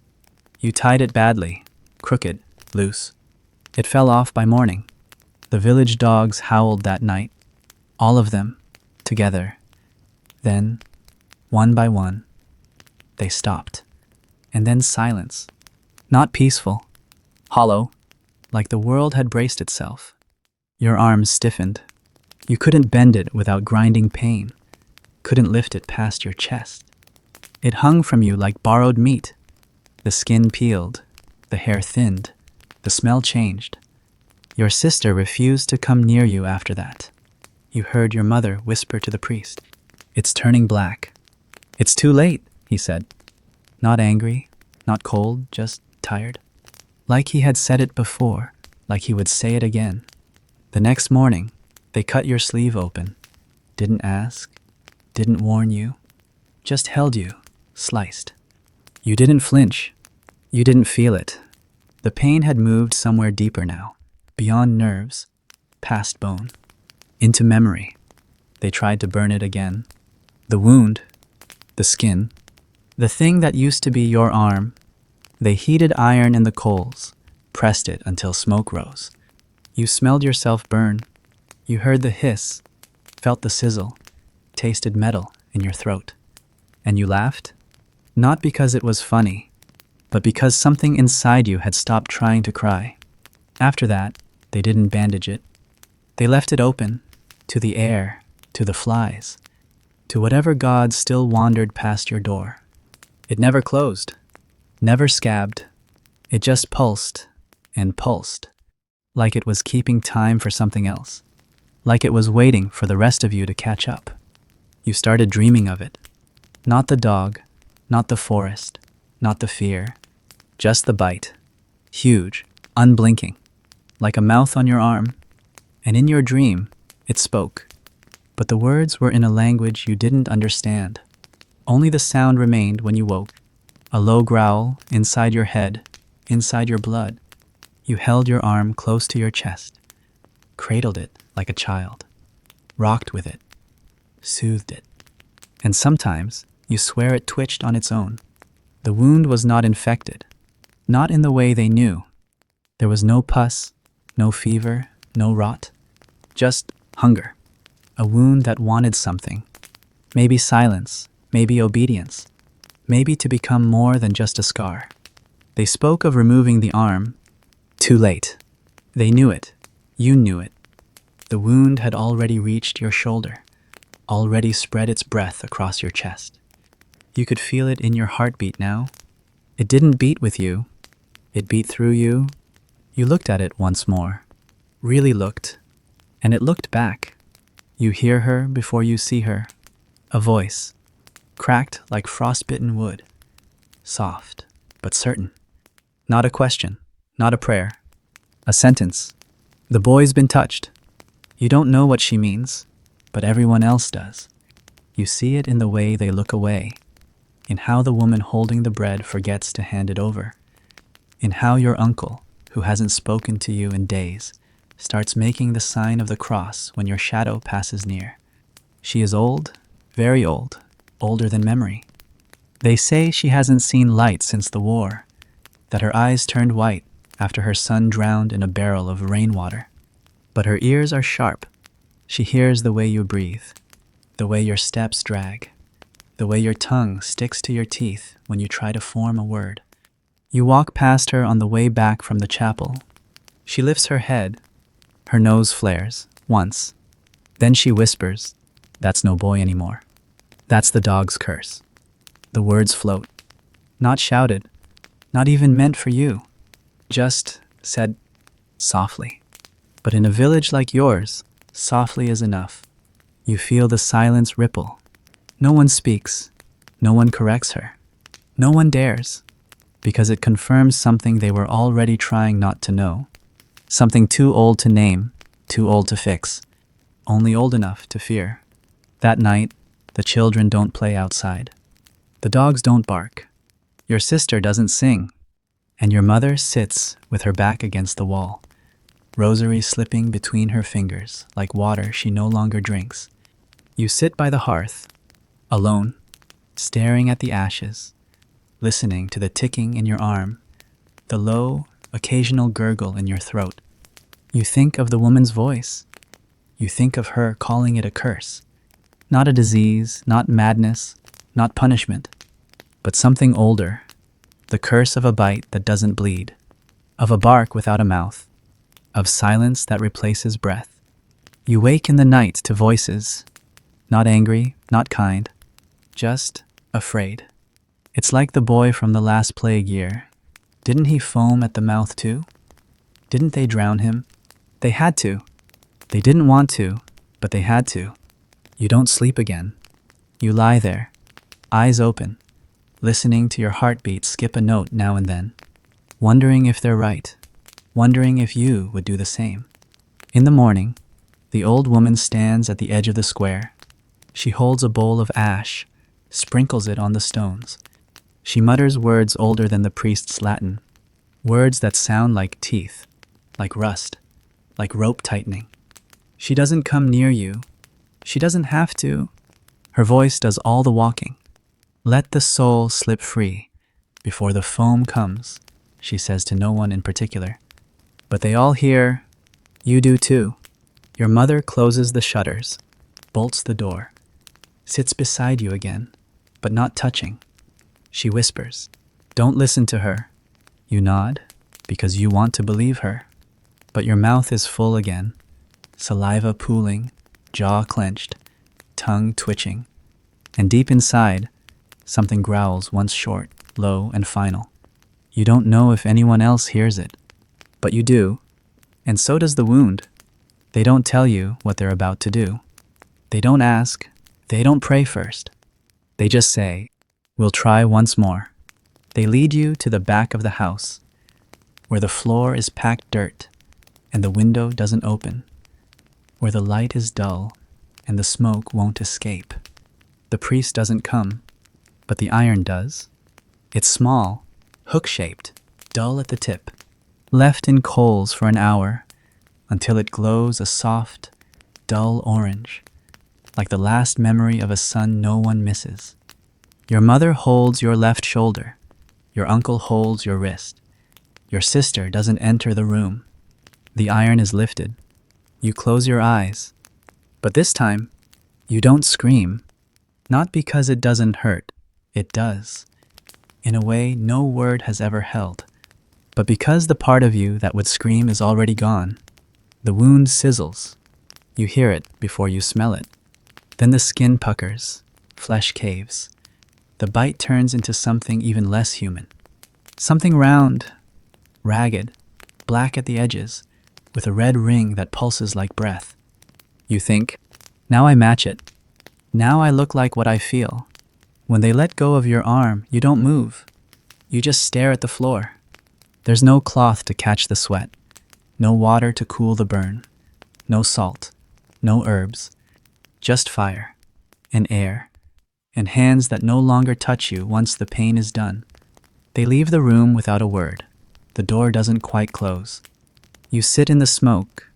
You tied it badly, crooked, loose. It fell off by morning. The village dogs howled that night. All of them, together. Then, one by one, they stopped. And then silence. Not peaceful, hollow, like the world had braced itself. Your arms stiffened. You couldn't bend it without grinding pain. Couldn't lift it past your chest. It hung from you like borrowed meat. The skin peeled, the hair thinned, the smell changed. Your sister refused to come near you after that. You heard your mother whisper to the priest, "It's turning black." "It's too late," he said. Not angry, not cold, just tired. Like he had said it before, like he would say it again. The next morning, they cut your sleeve open. Didn't ask, didn't warn you, just held you, sliced. You didn't flinch. You didn't feel it. The pain had moved somewhere deeper now, beyond nerves, past bone, into memory. They tried to burn it again. The wound, the skin, the thing that used to be your arm, they heated iron in the coals, pressed it until smoke rose. You smelled yourself burn. You heard the hiss, felt the sizzle, tasted metal in your throat. And you laughed? Not because it was funny, but because something inside you had stopped trying to cry. After that, they didn't bandage it. They left it open, to the air, to the flies, to whatever god still wandered past your door. It never closed, never scabbed. It just pulsed and pulsed, like it was keeping time for something else, like it was waiting for the rest of you to catch up. You started dreaming of it. Not the dog, not the forest, not the fear, just the bite, huge, unblinking, like a mouth on your arm. And in your dream, it spoke. But the words were in a language you didn't understand. Only the sound remained when you woke. A low growl inside your head, inside your blood. You held your arm close to your chest, cradled it like a child, rocked with it, soothed it. And sometimes you swear it twitched on its own. The wound was not infected, not in the way they knew. There was no pus, no fever, no rot, just hunger. A wound that wanted something. Maybe silence, maybe obedience, maybe to become more than just a scar. They spoke of removing the arm. Too late. They knew it. You knew it. The wound had already reached your shoulder, already spread its breath across your chest. You could feel it in your heartbeat now. It didn't beat with you. It beat through you. You looked at it once more. Really looked. And it looked back. You hear her before you see her. A voice, cracked like frostbitten wood. Soft, but certain. Not a question, not a prayer. A sentence. The boy's been touched. You don't know what she means, but everyone else does. You see it in the way they look away, in how the woman holding the bread forgets to hand it over, in how your uncle, who hasn't spoken to you in days, starts making the sign of the cross when your shadow passes near. She is old, very old, older than memory. They say she hasn't seen light since the war, that her eyes turned white after her son drowned in a barrel of rainwater. But her ears are sharp. She hears the way you breathe, the way your steps drag, the way your tongue sticks to your teeth when you try to form a word. You walk past her on the way back from the chapel. She lifts her head. Her nose flares, once. Then she whispers, "That's no boy anymore." That's the dog's curse. The words float, not shouted, not even meant for you, just said softly. But in a village like yours, softly is enough. You feel the silence ripple. No one speaks, no one corrects her, no one dares, because it confirms something they were already trying not to know. Something too old to name, too old to fix, only old enough to fear. That night, the children don't play outside. The dogs don't bark. Your sister doesn't sing. And your mother sits with her back against the wall, rosary slipping between her fingers like water she no longer drinks. You sit by the hearth, alone, staring at the ashes, listening to the ticking in your arm, the low, occasional gurgle in your throat. You think of the woman's voice. You think of her calling it a curse. Not a disease, not madness, not punishment, but something older. The curse of a bite that doesn't bleed, of a bark without a mouth, of silence that replaces breath. You wake in the night to voices, not angry, not kind, just afraid. It's like the boy from the last plague year. Didn't he foam at the mouth too? Didn't they drown him? They had to. They didn't want to, but they had to. You don't sleep again. You lie there, eyes open, listening to your heartbeat skip a note now and then, wondering if they're right, wondering if you would do the same. In the morning, the old woman stands at the edge of the square. She holds a bowl of ash, sprinkles it on the stones. She mutters words older than the priest's Latin, words that sound like teeth, like rust, like rope tightening. She doesn't come near you. She doesn't have to. Her voice does all the walking. Let the soul slip free before the foam comes, she says to no one in particular. But they all hear, you do too. Your mother closes the shutters, bolts the door, sits beside you again, but not touching. She whispers, don't listen to her. You nod, because you want to believe her. But your mouth is full again, saliva pooling, jaw clenched, tongue twitching. And deep inside, something growls once short, low, and final. You don't know if anyone else hears it, but you do, and so does the wound. They don't tell you what they're about to do. They don't ask, they don't pray first. They just say, we'll try once more. They lead you to the back of the house, where the floor is packed dirt, and the window doesn't open, where the light is dull, and the smoke won't escape. The priest doesn't come, but the iron does. It's small, hook-shaped, dull at the tip, left in coals for an hour until it glows a soft, dull orange, like the last memory of a son no one misses. Your mother holds your left shoulder. Your uncle holds your wrist. Your sister doesn't enter the room. The iron is lifted. You close your eyes. But this time, you don't scream. Not because it doesn't hurt. It does, in a way no word has ever held. But because the part of you that would scream is already gone, the wound sizzles. You hear it before you smell it. Then the skin puckers, flesh caves. The bite turns into something even less human. Something round, ragged, black at the edges, with a red ring that pulses like breath. You think, now I match it. Now I look like what I feel. When they let go of your arm, you don't move. You just stare at the floor. There's no cloth to catch the sweat, no water to cool the burn, no salt, no herbs, just fire, and air, and hands that no longer touch you once the pain is done. They leave the room without a word. The door doesn't quite close. You sit in the smoke.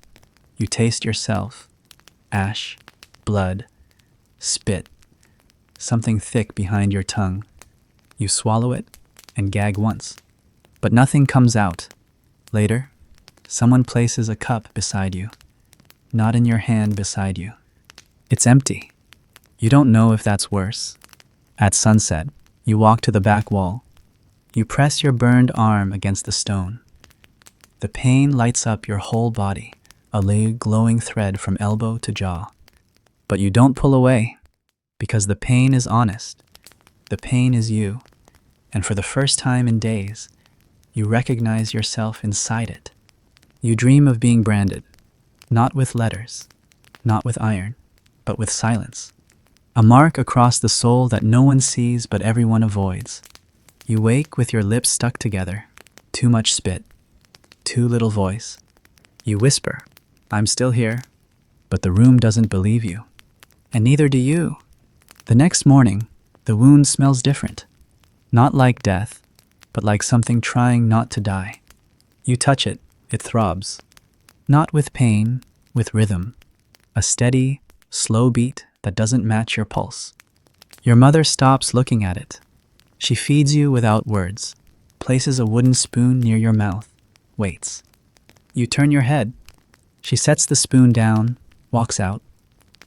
You taste yourself. Ash, blood, spit. Something thick behind your tongue. You swallow it and gag once. But nothing comes out. Later, someone places a cup beside you. Not in your hand beside you. It's empty. You don't know if that's worse. At sunset, you walk to the back wall. You press your burned arm against the stone. The pain lights up your whole body, a glowing thread from elbow to jaw. But you don't pull away. Because the pain is honest. The pain is you. And for the first time in days, you recognize yourself inside it. You dream of being branded, not with letters, not with iron, but with silence. A mark across the soul that no one sees but everyone avoids. You wake with your lips stuck together, too much spit, too little voice. You whisper, "I'm still here," but the room doesn't believe you. And neither do you. The next morning, the wound smells different. Not like death, but like something trying not to die. You touch it, it throbs. Not with pain, with rhythm. A steady, slow beat that doesn't match your pulse. Your mother stops looking at it. She feeds you without words, places a wooden spoon near your mouth, waits. You turn your head. She sets the spoon down, walks out.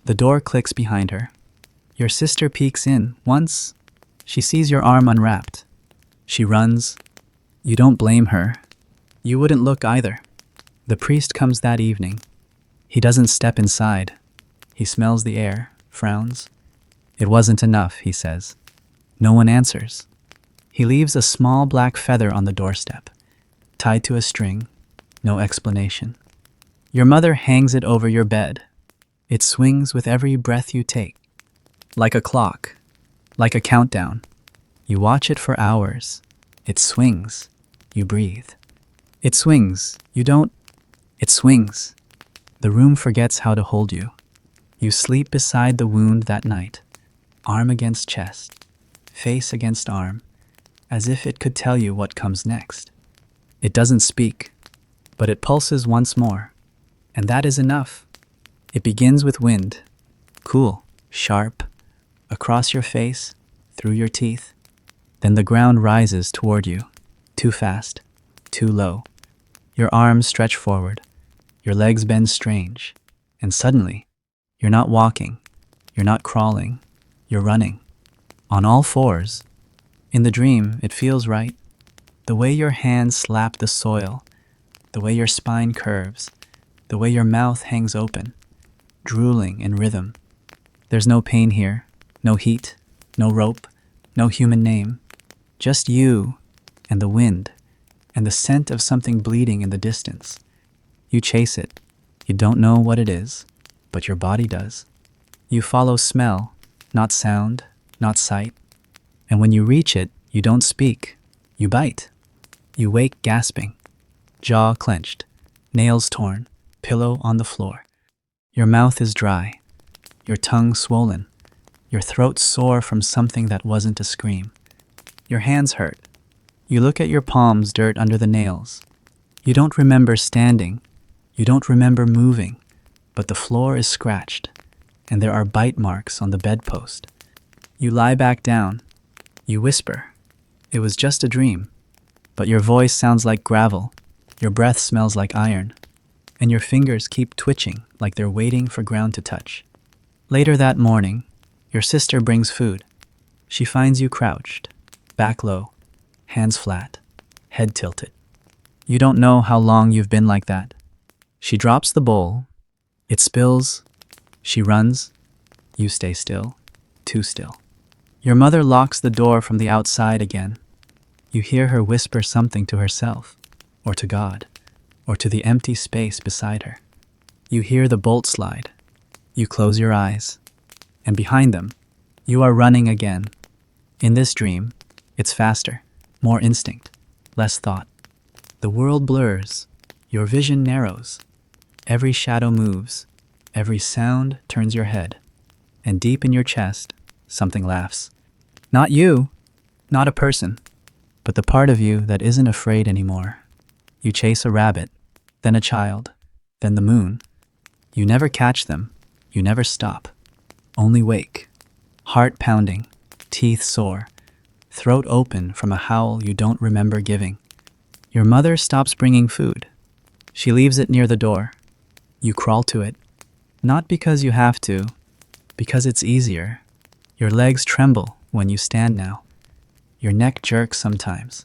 The door clicks behind her. Your sister peeks in once. She sees your arm unwrapped. She runs. You don't blame her. You wouldn't look either. The priest comes that evening. He doesn't step inside. He smells the air, frowns. "It wasn't enough," he says. No one answers. He leaves a small black feather on the doorstep, tied to a string, no explanation. Your mother hangs it over your bed. It swings with every breath you take. Like a clock, like a countdown. You watch it for hours. It swings. You breathe. It swings. You don't. It swings. The room forgets how to hold you. You sleep beside the wound that night, arm against chest, face against arm, as if it could tell you what comes next. It doesn't speak, but it pulses once more, and that is enough. It begins with wind, cool, sharp, across your face, through your teeth. Then the ground rises toward you, too fast, too low. Your arms stretch forward, your legs bend strange, and suddenly, you're not walking, you're not crawling, you're running, on all fours. In the dream, it feels right. The way your hands slap the soil, the way your spine curves, the way your mouth hangs open, drooling in rhythm. There's no pain here, no heat, no rope, no human name. Just you and the wind and the scent of something bleeding in the distance. You chase it. You don't know what it is, but your body does. You follow smell, not sound, not sight. And when you reach it, you don't speak. You bite. You wake gasping, jaw clenched, nails torn, pillow on the floor. Your mouth is dry, your tongue swollen, your throat sore from something that wasn't a scream. Your hands hurt. You look at your palms, dirt under the nails. You don't remember standing. You don't remember moving, but the floor is scratched, and there are bite marks on the bedpost. You lie back down. You whisper, "It was just a dream." But your voice sounds like gravel, your breath smells like iron, and your fingers keep twitching like they're waiting for ground to touch. Later that morning, your sister brings food. She finds you crouched, back low, hands flat, head tilted. You don't know how long you've been like that. She drops the bowl. It spills. She runs. You stay still, too still. Your mother locks the door from the outside again. You hear her whisper something to herself, or to God, or to the empty space beside her. You hear the bolt slide. You close your eyes. And behind them, you are running again. In this dream, it's faster, more instinct, less thought. The world blurs. Your vision narrows. Every shadow moves. Every sound turns your head. And deep in your chest, something laughs. Not you, not a person, but the part of you that isn't afraid anymore. You chase a rabbit, then a child, then the moon. You never catch them. You never stop. Only wake. Heart pounding, teeth sore, throat open from a howl you don't remember giving. Your mother stops bringing food. She leaves it near the door. You crawl to it, not because you have to, because it's easier. Your legs tremble when you stand now. Your neck jerks sometimes,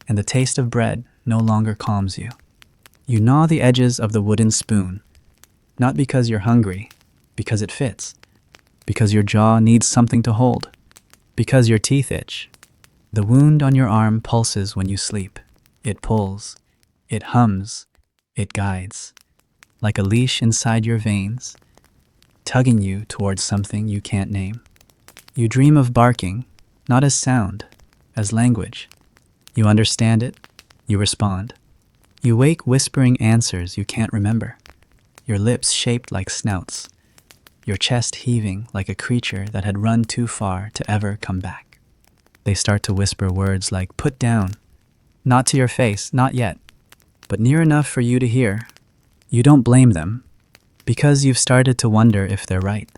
and the taste of bread no longer calms you. You gnaw the edges of the wooden spoon, not because you're hungry, because it fits. because your jaw needs something to hold, because your teeth itch. The wound on your arm pulses when you sleep. It pulls, it hums, it guides, like a leash inside your veins, tugging you towards something you can't name. You dream of barking, not as sound, as language. You understand it, you respond. You wake whispering answers you can't remember, your lips shaped like snouts, your chest heaving like a creature that had run too far to ever come back. They start to whisper words like, "Put down." Not to your face, not yet, but near enough for you to hear. You don't blame them, because you've started to wonder if they're right.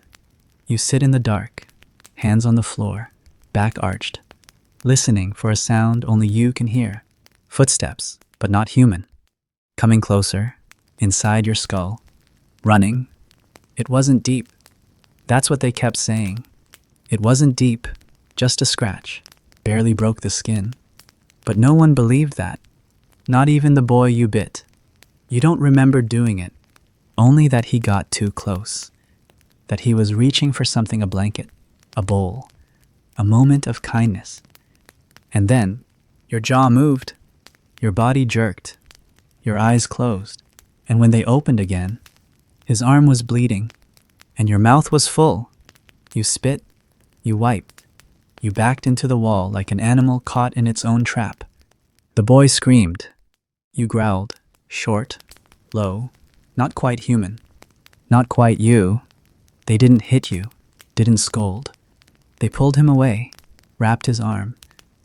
You sit in the dark, hands on the floor, back arched, listening for a sound only you can hear. Footsteps, but not human. Coming closer, inside your skull. Running. It wasn't deep. That's what they kept saying. It wasn't deep, just a scratch. Barely broke the skin. But no one believed that. Not even the boy you bit. You don't remember doing it. Only that he got too close. That he was reaching for something, a blanket, a bowl, a moment of kindness. And then, your jaw moved. Your body jerked. Your eyes closed. And when they opened again, his arm was bleeding. And your mouth was full. You spit. You wiped. You backed into the wall like an animal caught in its own trap. The boy screamed. You growled, short, low, not quite human, not quite you. They didn't hit you, didn't scold. They pulled him away, wrapped his arm,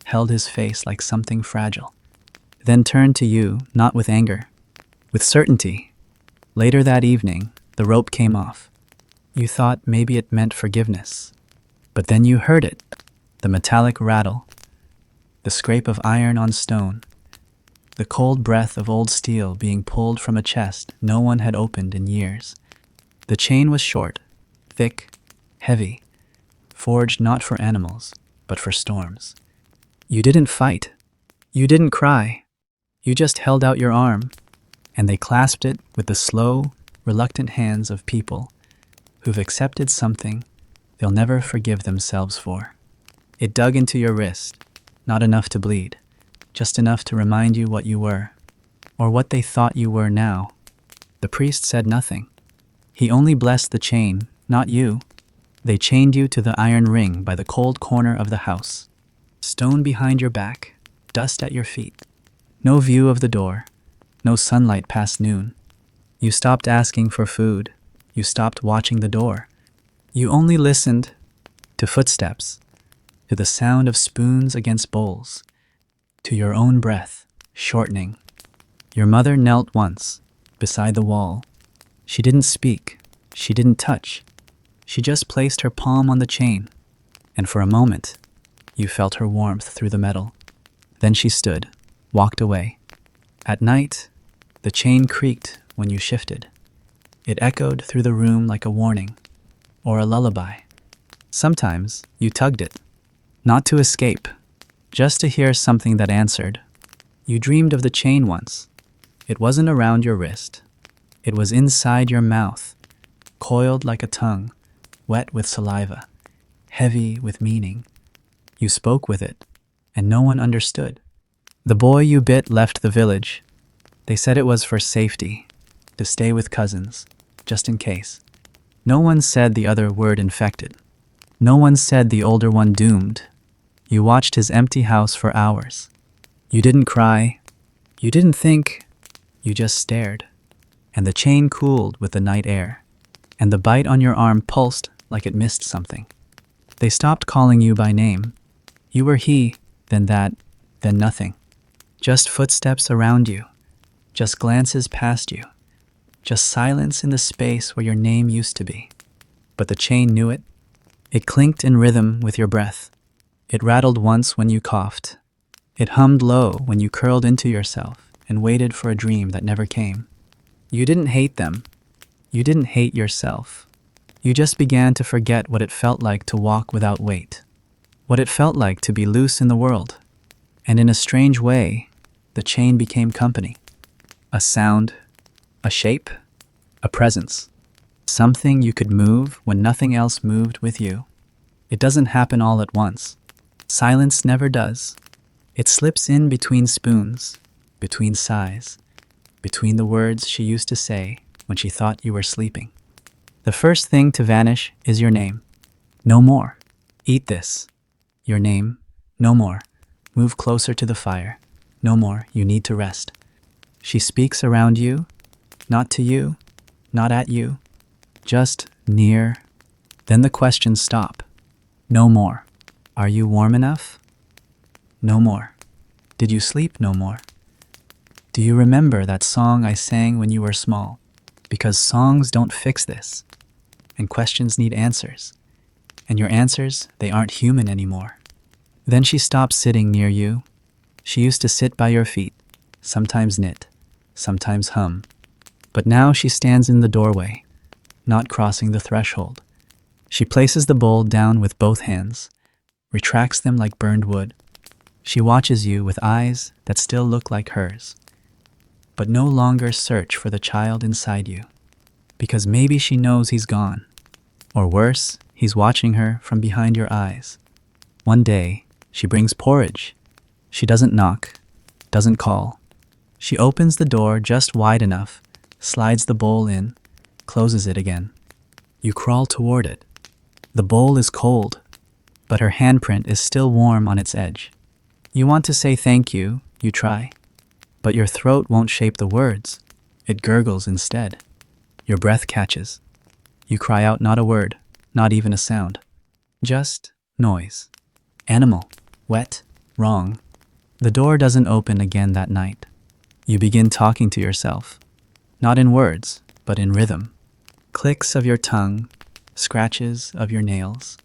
held his face like something fragile, then turned to you, not with anger, with certainty. Later that evening, the rope came off. You thought maybe it meant forgiveness, but then you heard it, the metallic rattle, the scrape of iron on stone, the cold breath of old steel being pulled from a chest no one had opened in years. The chain was short, thick, heavy, forged not for animals, but for storms. You didn't fight. You didn't cry. You just held out your arm, and they clasped it with the slow, reluctant hands of people who've accepted something they'll never forgive themselves for. It dug into your wrist, not enough to bleed, just enough to remind you what you were, or what they thought you were now. The priest said nothing. He only blessed the chain, not you. They chained you to the iron ring by the cold corner of the house. Stone behind your back, dust at your feet. No view of the door, no sunlight past noon. You stopped asking for food. You stopped watching the door. You only listened to footsteps, to the sound of spoons against bowls, to your own breath, shortening. Your mother knelt once, beside the wall. She didn't speak. She didn't touch. She just placed her palm on the chain, and for a moment, you felt her warmth through the metal. Then she stood, walked away. At night, the chain creaked when you shifted. It echoed through the room like a warning, or a lullaby. Sometimes you tugged it, not to escape, just to hear something that answered. You dreamed of the chain once. It wasn't around your wrist. It was inside your mouth, coiled like a tongue, wet with saliva, heavy with meaning. You spoke with it, and no one understood. The boy you bit left the village. They said it was for safety, to stay with cousins, just in case. No one said the other word infected. No one said the older one doomed. You watched his empty house for hours. You didn't cry. You didn't think. You just stared. And the chain cooled with the night air. And the bite on your arm pulsed like it missed something. They stopped calling you by name. You were he, then that, then nothing. Just footsteps around you. Just glances past you. Just silence in the space where your name used to be. But the chain knew it. It clinked in rhythm with your breath. It rattled once when you coughed. It hummed low when you curled into yourself and waited for a dream that never came. You didn't hate them. You didn't hate yourself. You just began to forget what it felt like to walk without weight. What it felt like to be loose in the world. And in a strange way, the chain became company. A sound, a shape, a presence. Something you could move when nothing else moved with you. It doesn't happen all at once. Silence never does. It slips in between spoons, between sighs, between the words she used to say when she thought you were sleeping. The first thing to vanish is your name. No more. Eat this. Your name. No more. Move closer to the fire. No more. You need to rest. She speaks around you, not to you, not at you, just near. Then the questions stop. No more. Are you warm enough? No more. Did you sleep no more? Do you remember that song I sang when you were small? Because songs don't fix this. And questions need answers. And your answers, they aren't human anymore. Then she stops sitting near you. She used to sit by your feet, sometimes knit, sometimes hum. But now she stands in the doorway, not crossing the threshold. She places the bowl down with both hands, retracts them like burned wood. She watches you with eyes that still look like hers, but no longer search for the child inside you, because maybe she knows he's gone. Or worse, he's watching her from behind your eyes. One day, she brings porridge. She doesn't knock, doesn't call. She opens the door just wide enough, slides the bowl in, closes it again. You crawl toward it. The bowl is cold, but her handprint is still warm on its edge. You want to say thank you, you try, but your throat won't shape the words. It gurgles instead. Your breath catches. You cry out not a word, not even a sound. Just noise. Animal. Wet. Wrong. The door doesn't open again that night. You begin talking to yourself. Not in words, but in rhythm. Clicks of your tongue, scratches of your nails,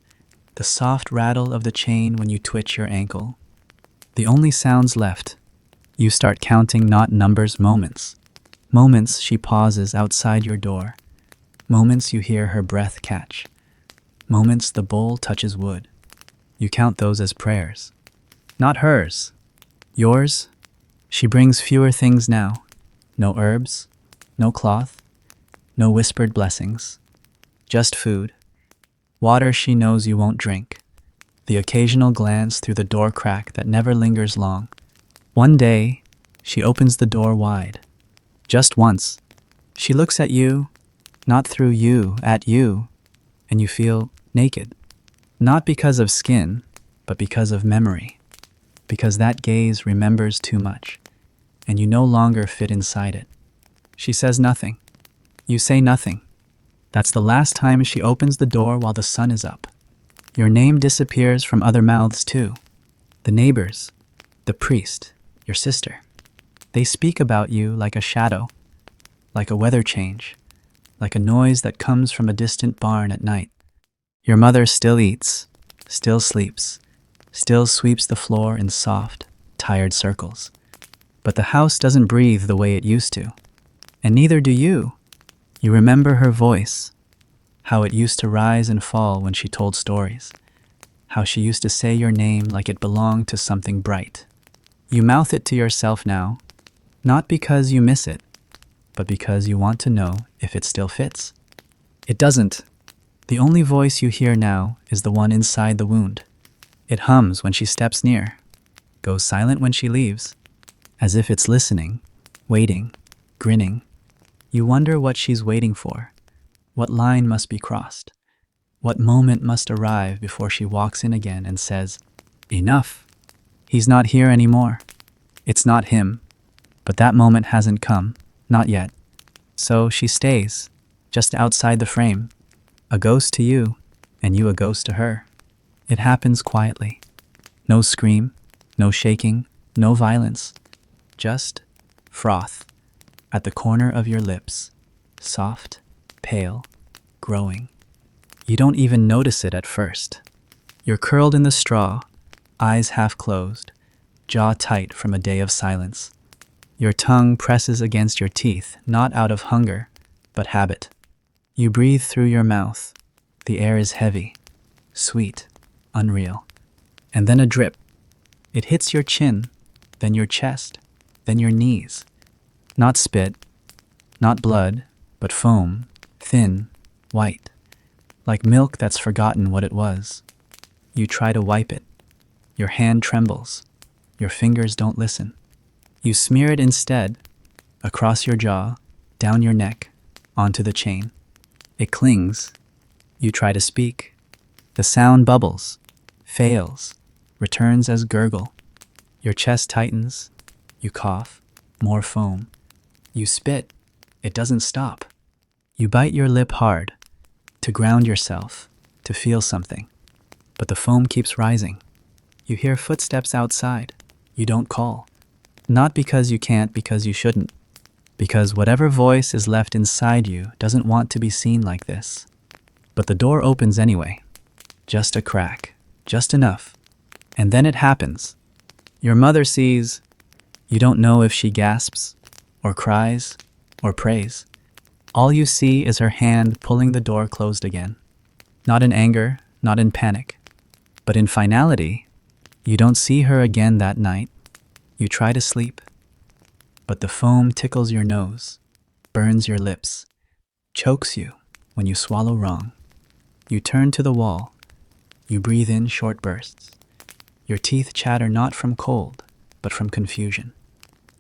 the soft rattle of the chain when you twitch your ankle. The only sounds left. You start counting not numbers, moments. Moments she pauses outside your door. Moments you hear her breath catch. Moments the bowl touches wood. You count those as prayers. Not hers. Yours? She brings fewer things now. No herbs, no cloth, no whispered blessings. Just food. Water she knows you won't drink. The occasional glance through the door crack that never lingers long. One day, she opens the door wide. Just once. She looks at you, not through you, at you, and you feel naked. Not because of skin, but because of memory. Because that gaze remembers too much, and you no longer fit inside it. She says nothing. You say nothing. That's the last time she opens the door while the sun is up. Your name disappears from other mouths too. The neighbors, the priest, your sister. They speak about you like a shadow, like a weather change, like a noise that comes from a distant barn at night. Your mother still eats, still sleeps, still sweeps the floor in soft, tired circles. But the house doesn't breathe the way it used to. And neither do you. You remember her voice, how it used to rise and fall when she told stories, how she used to say your name like it belonged to something bright. You mouth it to yourself now, not because you miss it, but because you want to know if it still fits. It doesn't. The only voice you hear now is the one inside the wound. It hums when she steps near, goes silent when she leaves, as if it's listening, waiting, grinning. You wonder what she's waiting for, what line must be crossed, what moment must arrive before she walks in again and says, "Enough. He's not here anymore. It's not him." But that moment hasn't come, not yet. So she stays, just outside the frame, a ghost to you, and you a ghost to her. It happens quietly. No scream, no shaking, no violence. Just froth at the corner of your lips, soft, pale, growing. You don't even notice it at first. You're curled in the straw, eyes half closed, jaw tight from a day of silence. Your tongue presses against your teeth, not out of hunger, but habit. You breathe through your mouth. The air is heavy, sweet, unreal. And then a drip. It hits your chin, then your chest, then your knees. Not spit, not blood, but foam, thin, white, like milk that's forgotten what it was. You try to wipe it. Your hand trembles. Your fingers don't listen. You smear it instead, across your jaw, down your neck, onto the chain. It clings. You try to speak. The sound bubbles, fails, returns as gurgle. Your chest tightens. You cough. More foam. You spit. It doesn't stop. You bite your lip hard, to ground yourself, to feel something. But the foam keeps rising. You hear footsteps outside. You don't call. Not because you can't, because you shouldn't. Because whatever voice is left inside you doesn't want to be seen like this. But the door opens anyway. Just a crack. Just enough. And then it happens. Your mother sees. You don't know if she gasps, or cries, or prays. All you see is her hand pulling the door closed again. Not in anger, not in panic. But in finality, you don't see her again that night. You try to sleep. But the foam tickles your nose, burns your lips, chokes you when you swallow wrong. You turn to the wall. You breathe in short bursts. Your teeth chatter not from cold, but from confusion.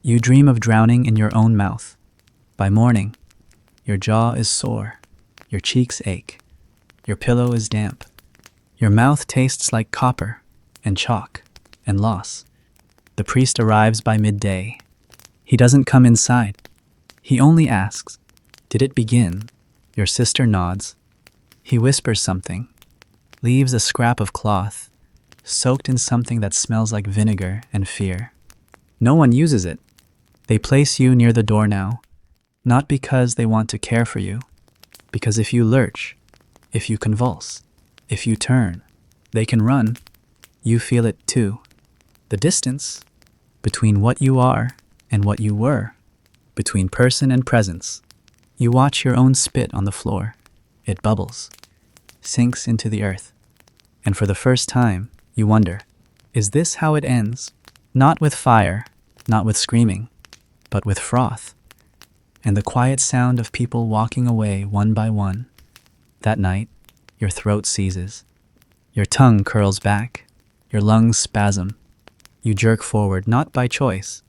You dream of drowning in your own mouth. By morning, your jaw is sore. Your cheeks ache. Your pillow is damp. Your mouth tastes like copper and chalk and loss. The priest arrives by midday. He doesn't come inside. He only asks, "Did it begin?" Your sister nods. He whispers something, leaves a scrap of cloth, soaked in something that smells like vinegar and fear. No one uses it. They place you near the door now, not because they want to care for you, because if you lurch, if you convulse, if you turn, they can run. You feel it too. The distance between what you are and what you were, between person and presence. You watch your own spit on the floor. It bubbles, sinks into the earth. And for the first time, you wonder, is this how it ends? Not with fire, not with screaming, but with froth, and the quiet sound of people walking away one by one. That night, your throat seizes. Your tongue curls back. Your lungs spasm. You jerk forward, not by choice.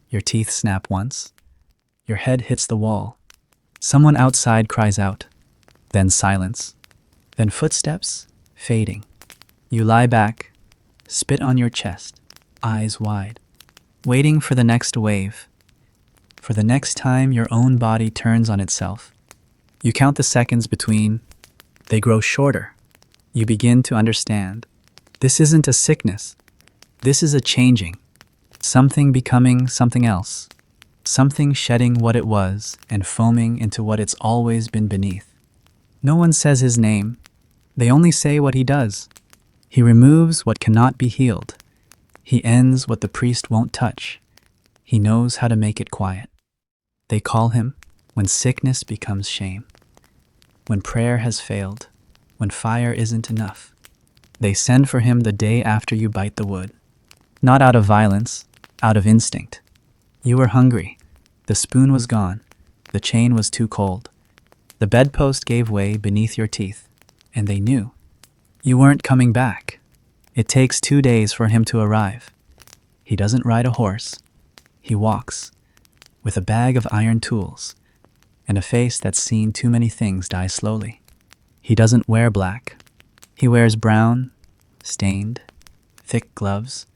Your teeth snap once. Your head hits the wall. Someone outside cries out. Then silence. Then footsteps, fading. You lie back, spit on your chest, eyes wide, waiting for the next wave, for the next time your own body turns on itself. You count the seconds between. They grow shorter. You begin to understand. This isn't a sickness. This is a changing. Something becoming something else. Something shedding what it was and foaming into what it's always been beneath. No one says his name. They only say what he does. He removes what cannot be healed. He ends what the priest won't touch. He knows how to make it quiet. They call him when sickness becomes shame. When prayer has failed. When fire isn't enough. They send for him the day after you bite the wood. Not out of violence, out of instinct. You were hungry. The spoon was gone. The chain was too cold. The bedpost gave way beneath your teeth, and they knew. You weren't coming back. It takes 2 days for him to arrive. He doesn't ride a horse. He walks, with a bag of iron tools, and a face that's seen too many things die slowly. He doesn't wear black. He wears brown, stained, thick gloves,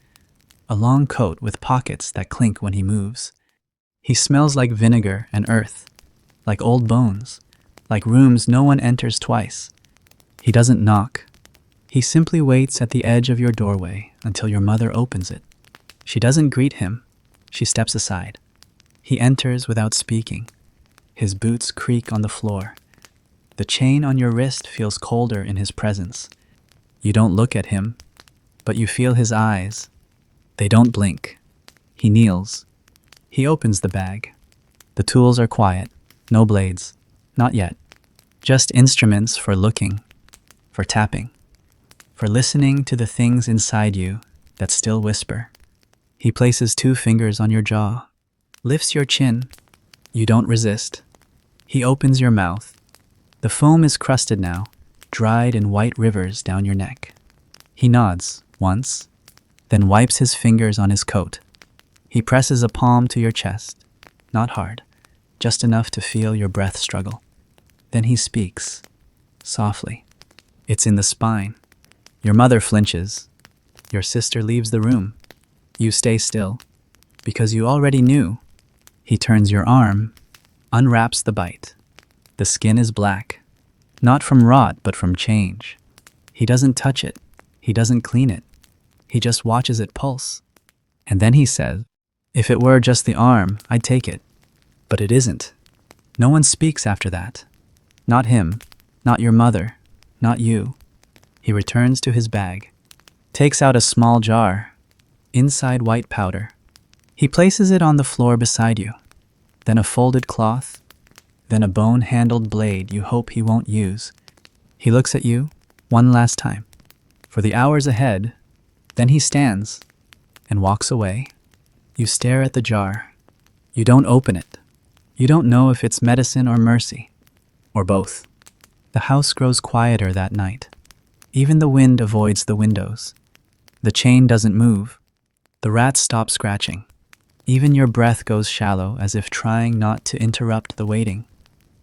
a long coat with pockets that clink when he moves. He smells like vinegar and earth, like old bones, like rooms no one enters twice. He doesn't knock. He simply waits at the edge of your doorway until your mother opens it. She doesn't greet him. She steps aside. He enters without speaking. His boots creak on the floor. The chain on your wrist feels colder in his presence. You don't look at him, but you feel his eyes. They don't blink. He kneels. He opens the bag. The tools are quiet. No blades. Not yet. Just instruments for looking, for tapping, for listening to the things inside you that still whisper. He places 2 fingers on your jaw, lifts your chin. You don't resist. He opens your mouth. The foam is crusted now, dried in white rivers down your neck. He nods once, then wipes his fingers on his coat. He presses a palm to your chest, not hard, just enough to feel your breath struggle. Then he speaks, softly. It's in the spine. Your mother flinches. Your sister leaves the room. You stay still, because you already knew. He turns your arm, unwraps the bite. The skin is black, not from rot but from change. He doesn't touch it. He doesn't clean it. He just watches it pulse. And then he says, if it were just the arm, I'd take it. But it isn't. No one speaks after that. Not him, not your mother, not you. He returns to his bag, takes out a small jar, inside white powder. He places it on the floor beside you, then a folded cloth, then a bone-handled blade you hope he won't use. He looks at you one last time, for the hours ahead, then he stands and walks away. You stare at the jar. You don't open it. You don't know if it's medicine or mercy, or both. The house grows quieter that night. Even the wind avoids the windows. The chain doesn't move. The rats stop scratching. Even your breath goes shallow as if trying not to interrupt the waiting.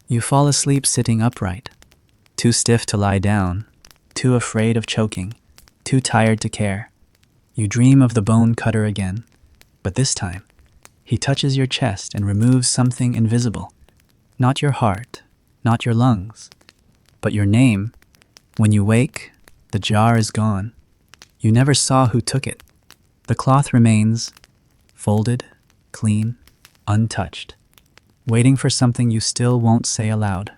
You fall asleep sitting upright, too stiff to lie down, too afraid of choking, too tired to care. You dream of the bone cutter again, but this time, he touches your chest and removes something invisible. Not your heart, not your lungs, but your name. When you wake, the jar is gone. You never saw who took it. The cloth remains, folded, clean, untouched, waiting for something you still won't say aloud.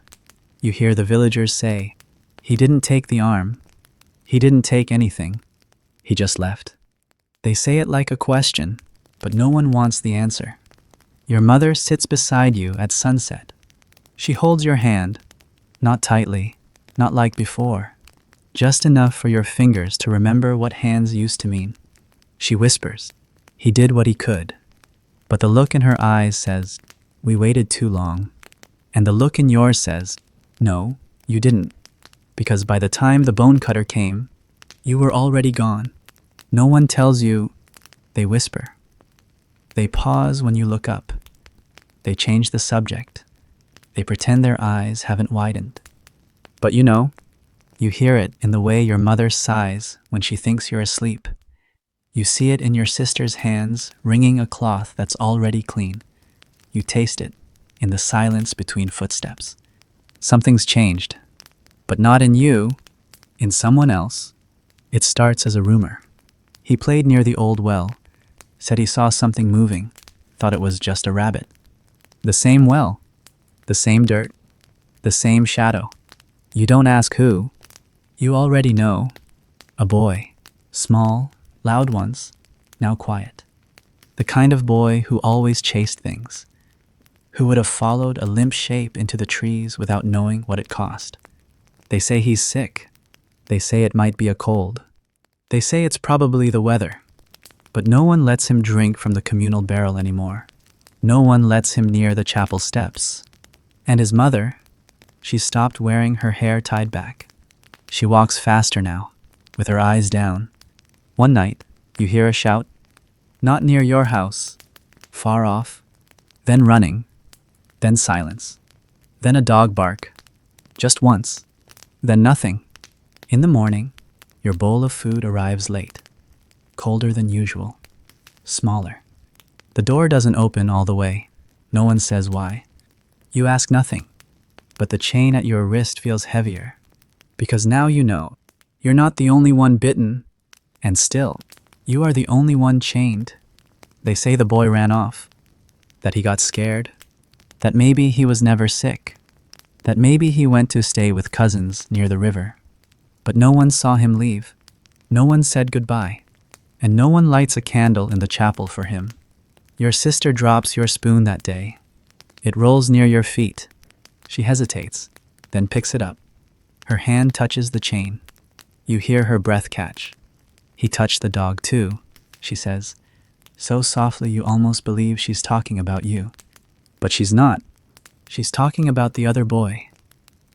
You hear the villagers say, he didn't take the arm. He didn't take anything. He just left. They say it like a question, but no one wants the answer. Your mother sits beside you at sunset. She holds your hand, not tightly, not like before, just enough for your fingers to remember what hands used to mean. She whispers, he did what he could. But the look in her eyes says, we waited too long. And the look in yours says, no, you didn't. Because by the time the bone cutter came, you were already gone. No one tells you, they whisper. They pause when you look up. They change the subject. They pretend their eyes haven't widened. But you know, you hear it in the way your mother sighs when she thinks you're asleep. You see it in your sister's hands wringing a cloth that's already clean. You taste it in the silence between footsteps. Something's changed, but not in you, in someone else. It starts as a rumor. He played near the old well, said he saw something moving, thought it was just a rabbit. The same well, the same dirt, the same shadow. You don't ask who. You already know. A boy, small, loud once, now quiet. The kind of boy who always chased things, who would have followed a limp shape into the trees without knowing what it cost. They say he's sick. They say it might be a cold. They say it's probably the weather. But no one lets him drink from the communal barrel anymore. No one lets him near the chapel steps. And his mother, she stopped wearing her hair tied back. She walks faster now, with her eyes down. One night, you hear a shout, not near your house, far off, then running, then silence, then a dog bark, just once, then nothing. In the morning, your bowl of food arrives late, colder than usual, smaller. The door doesn't open all the way. No one says why. You ask nothing, but the chain at your wrist feels heavier, because now you know you're not the only one bitten, and still, you are the only one chained. They say the boy ran off, that he got scared, that maybe he was never sick, that maybe he went to stay with cousins near the river. But no one saw him leave. No one said goodbye, and no one lights a candle in the chapel for him. Your sister drops your spoon that day. It rolls near your feet. She hesitates, then picks it up. Her hand touches the chain. You hear her breath catch. He touched the dog too, she says, so softly you almost believe she's talking about you. But she's not. She's talking about the other boy,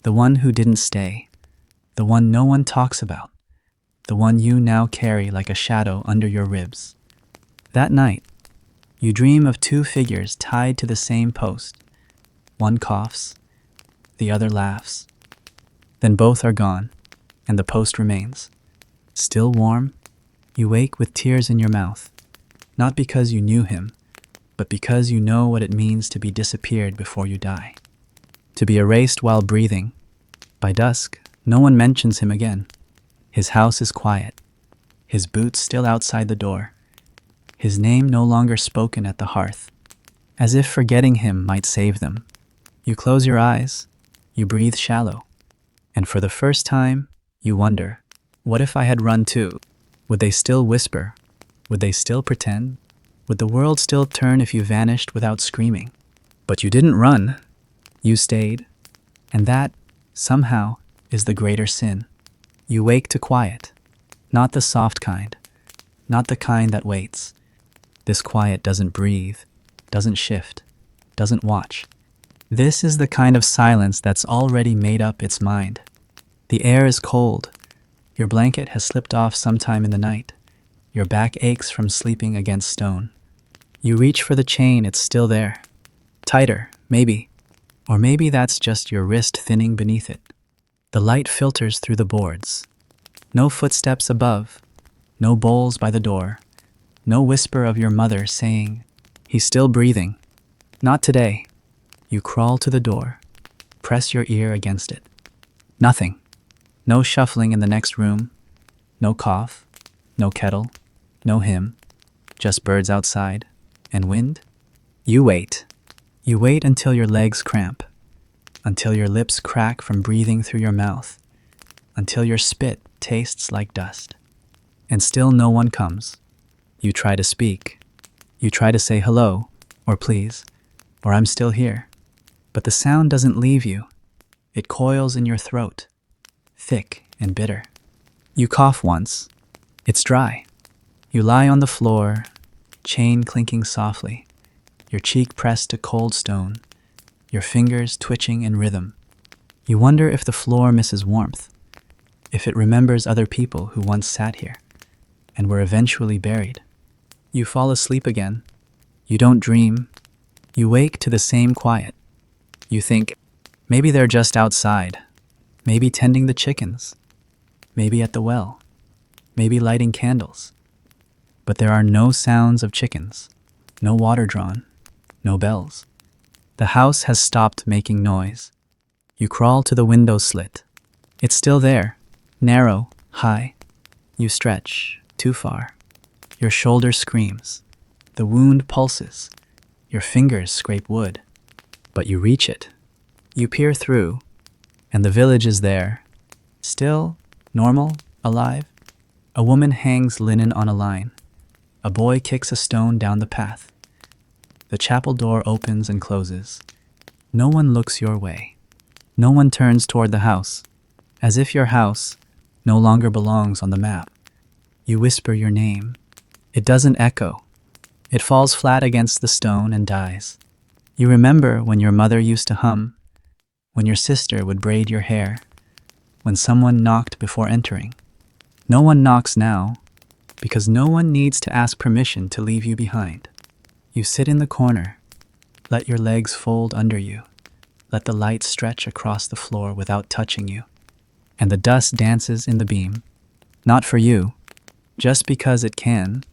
the one who didn't stay, the one no one talks about, the one you now carry like a shadow under your ribs. That night, you dream of two figures tied to the same post. One coughs, the other laughs. Then both are gone, and the post remains. Still warm, you wake with tears in your mouth, not because you knew him, but because you know what it means to be disappeared before you die. To be erased while breathing. By dusk, no one mentions him again. His house is quiet, his boots still outside the door, his name no longer spoken at the hearth, as if forgetting him might save them. You close your eyes, you breathe shallow, and for the first time, you wonder, what if I had run too? Would they still whisper? Would they still pretend? Would the world still turn if you vanished without screaming? But you didn't run. You stayed. And that, somehow, is the greater sin. You wake to quiet. Not the soft kind. Not the kind that waits. This quiet doesn't breathe, doesn't shift, doesn't watch. This is the kind of silence that's already made up its mind. The air is cold. Your blanket has slipped off sometime in the night. Your back aches from sleeping against stone. You reach for the chain, it's still there. Tighter, maybe. Or maybe that's just your wrist thinning beneath it. The light filters through the boards. No footsteps above. No bowls by the door. No whisper of your mother saying, "He's still breathing." Not today. You crawl to the door. Press your ear against it. Nothing. No shuffling in the next room. No cough. No kettle. No hymn. Just birds outside. And wind. You wait. You wait until your legs cramp. Until your lips crack from breathing through your mouth. Until your spit tastes like dust. And still no one comes. You try to speak. You try to say hello, or please, or I'm still here. But the sound doesn't leave you. It coils in your throat, thick and bitter. You cough once. It's dry. You lie on the floor, chain clinking softly, your cheek pressed to cold stone, your fingers twitching in rhythm. You wonder if the floor misses warmth, if it remembers other people who once sat here and were eventually buried. You fall asleep again. You don't dream. You wake to the same quiet. You think, maybe they're just outside, maybe tending the chickens, maybe at the well, maybe lighting candles. But there are no sounds of chickens, no water drawn, no bells. The house has stopped making noise. You crawl to the window slit. It's still there, narrow, high. You stretch, too far. Your shoulder screams. The wound pulses. Your fingers scrape wood. But you reach it. You peer through, and the village is there. Still, normal, alive. A woman hangs linen on a line. A boy kicks a stone down the path. The chapel door opens and closes. No one looks your way. No one turns toward the house, as if your house no longer belongs on the map. You whisper your name. It doesn't echo. It falls flat against the stone and dies. You remember when your mother used to hum, when your sister would braid your hair, when someone knocked before entering. No one knocks now, because no one needs to ask permission to leave you behind. You sit in the corner, let your legs fold under you, let the light stretch across the floor without touching you, and the dust dances in the beam. Not for you, just because it can.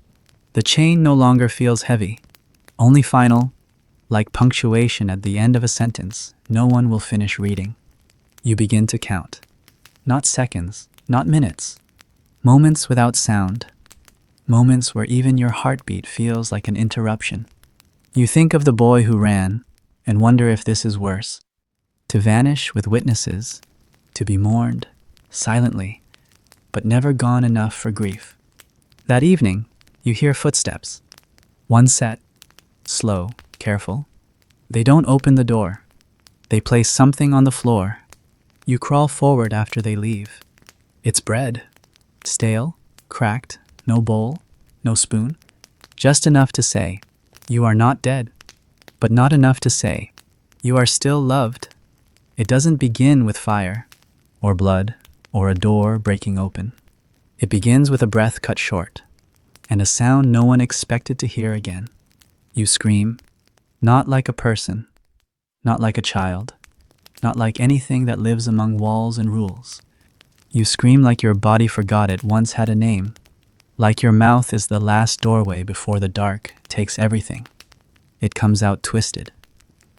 The chain no longer feels heavy, only final, like punctuation at the end of a sentence no one will finish reading. You begin to count. Not seconds, not minutes. Moments without sound. Moments where even your heartbeat feels like an interruption. You think of the boy who ran and wonder if this is worse. To vanish with witnesses, to be mourned, silently, but never gone enough for grief. That evening, you hear footsteps. One set, slow, careful. They don't open the door. They place something on the floor. You crawl forward after they leave. It's bread. Stale, cracked, no bowl, no spoon. Just enough to say, you are not dead. But not enough to say, you are still loved. It doesn't begin with fire, or blood, or a door breaking open. It begins with a breath cut short, and a sound no one expected to hear again. You scream, not like a person, not like a child, not like anything that lives among walls and rules. You scream like your body forgot it once had a name, like your mouth is the last doorway before the dark takes everything. It comes out twisted,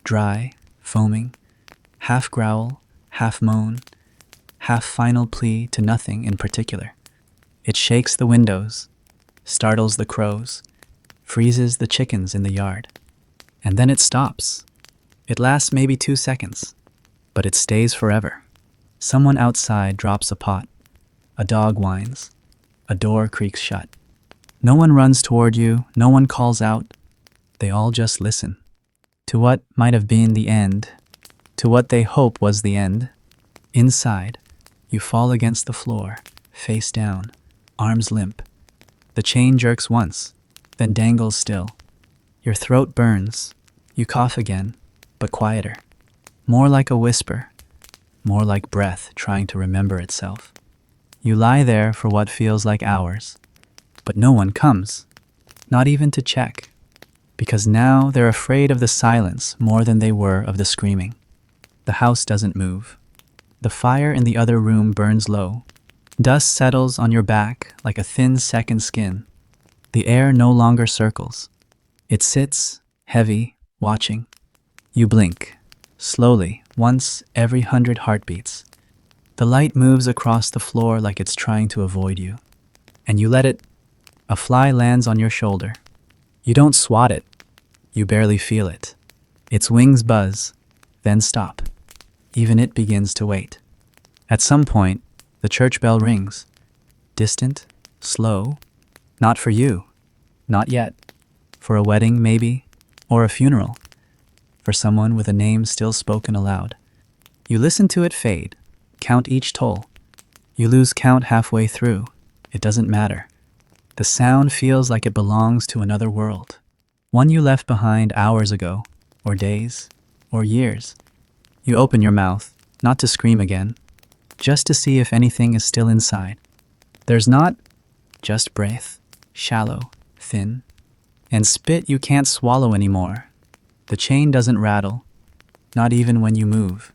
dry, foaming, half growl, half moan, half final plea to nothing in particular. It shakes the windows, startles the crows, freezes the chickens in the yard. And then it stops. It lasts maybe 2 seconds, but it stays forever. Someone outside drops a pot. A dog whines. A door creaks shut. No one runs toward you, no one calls out. They all just listen. To what might have been the end, to what they hope was the end. Inside, you fall against the floor, face down, arms limp. The chain jerks once, then dangles still. Your throat burns. You cough again, but quieter. More like a whisper, more like breath trying to remember itself. You lie there for what feels like hours, but no one comes, not even to check, because now they're afraid of the silence more than they were of the screaming. The house doesn't move. The fire in the other room burns low. Dust settles on your back like a thin second skin. The air no longer circles. It sits, heavy, watching. You blink, slowly, once every 100 heartbeats. The light moves across the floor like it's trying to avoid you. And you let it. A fly lands on your shoulder. You don't swat it. You barely feel it. Its wings buzz, then stop. Even it begins to wait. At some point, the church bell rings. Distant, slow. Not for you. Not yet. For a wedding, maybe, or a funeral. For someone with a name still spoken aloud. You listen to it fade, count each toll. You lose count halfway through. It doesn't matter. The sound feels like it belongs to another world. One you left behind hours ago, or days, or years. You open your mouth, not to scream again, just to see if anything is still inside. There's not, just breath, shallow, thin, and spit you can't swallow anymore. The chain doesn't rattle, not even when you move.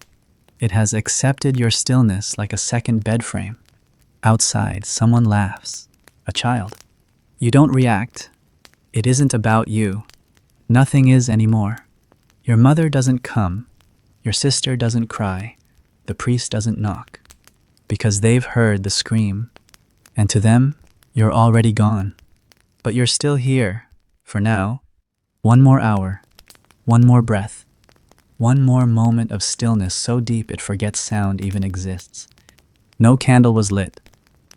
It has accepted your stillness like a second bed frame. Outside, someone laughs. A child. You don't react. It isn't about you. Nothing is anymore. Your mother doesn't come. Your sister doesn't cry. The priest doesn't knock. Because they've heard the scream. And to them, you're already gone. But you're still here, for now. One more hour. One more breath. One more moment of stillness so deep it forgets sound even exists. No candle was lit.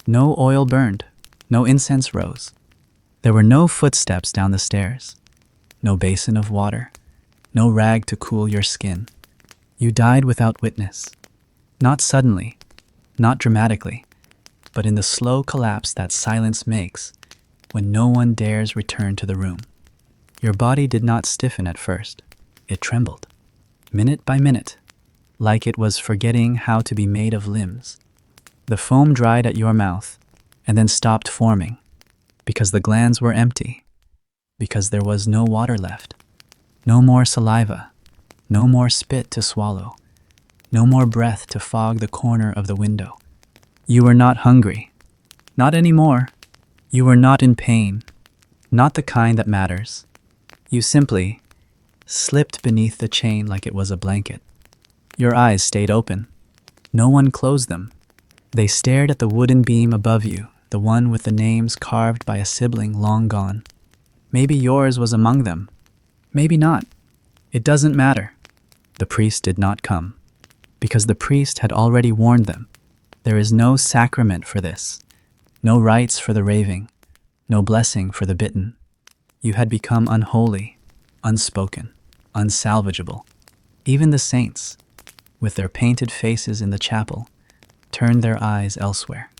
No oil burned. No incense rose. There were no footsteps down the stairs. No basin of water. No rag to cool your skin. You died without witness. Not suddenly. Not dramatically. But in the slow collapse that silence makes when no one dares return to the room. Your body did not stiffen at first. It trembled, minute by minute, like it was forgetting how to be made of limbs. The foam dried at your mouth and then stopped forming because the glands were empty, because there was no water left, no more saliva, no more spit to swallow, no more breath to fog the corner of the window. You were not hungry, not anymore. You were not in pain, not the kind that matters. You simply slipped beneath the chain like it was a blanket. Your eyes stayed open. No one closed them. They stared at the wooden beam above you, the one with the names carved by a sibling long gone. Maybe yours was among them. Maybe not. It doesn't matter. The priest did not come, because the priest had already warned them. There is no sacrament for this, no rites for the raving, no blessing for the bitten. You had become unholy, unspoken, unsalvageable. Even the saints, with their painted faces in the chapel, turned their eyes elsewhere.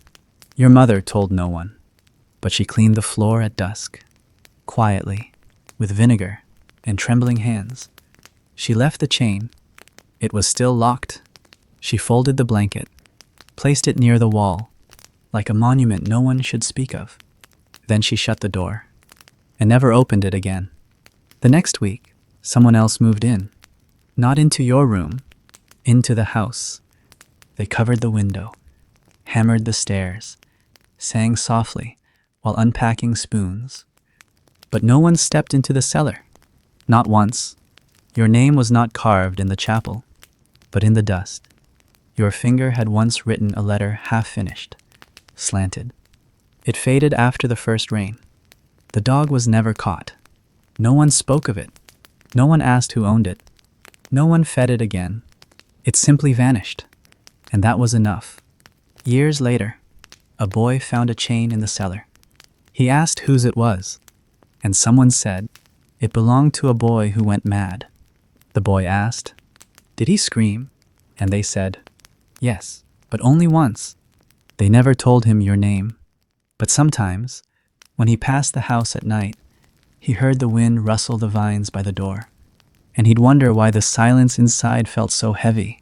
Your mother told no one, but she cleaned the floor at dusk, quietly, with vinegar and trembling hands. She left the chain. It was still locked, She folded the blanket, placed it near the wall, like a monument no one should speak of. Then she shut the door and never opened it again. The next week, someone else moved in. Not into your room, into the house. They covered the window, hammered the stairs, sang softly while unpacking spoons. But no one stepped into the cellar. Not once. Your name was not carved in the chapel, but in the dust. Your finger had once written a letter half finished, slanted. It faded after the first rain. The dog was never caught. No one spoke of it. No one asked who owned it. No one fed it again. It simply vanished. And that was enough. Years later, a boy found a chain in the cellar. He asked whose it was, and someone said, it belonged to a boy who went mad. The boy asked, did he scream? And they said, yes, but only once. They never told him your name. But sometimes, when he passed the house at night, he heard the wind rustle the vines by the door, and he'd wonder why the silence inside felt so heavy.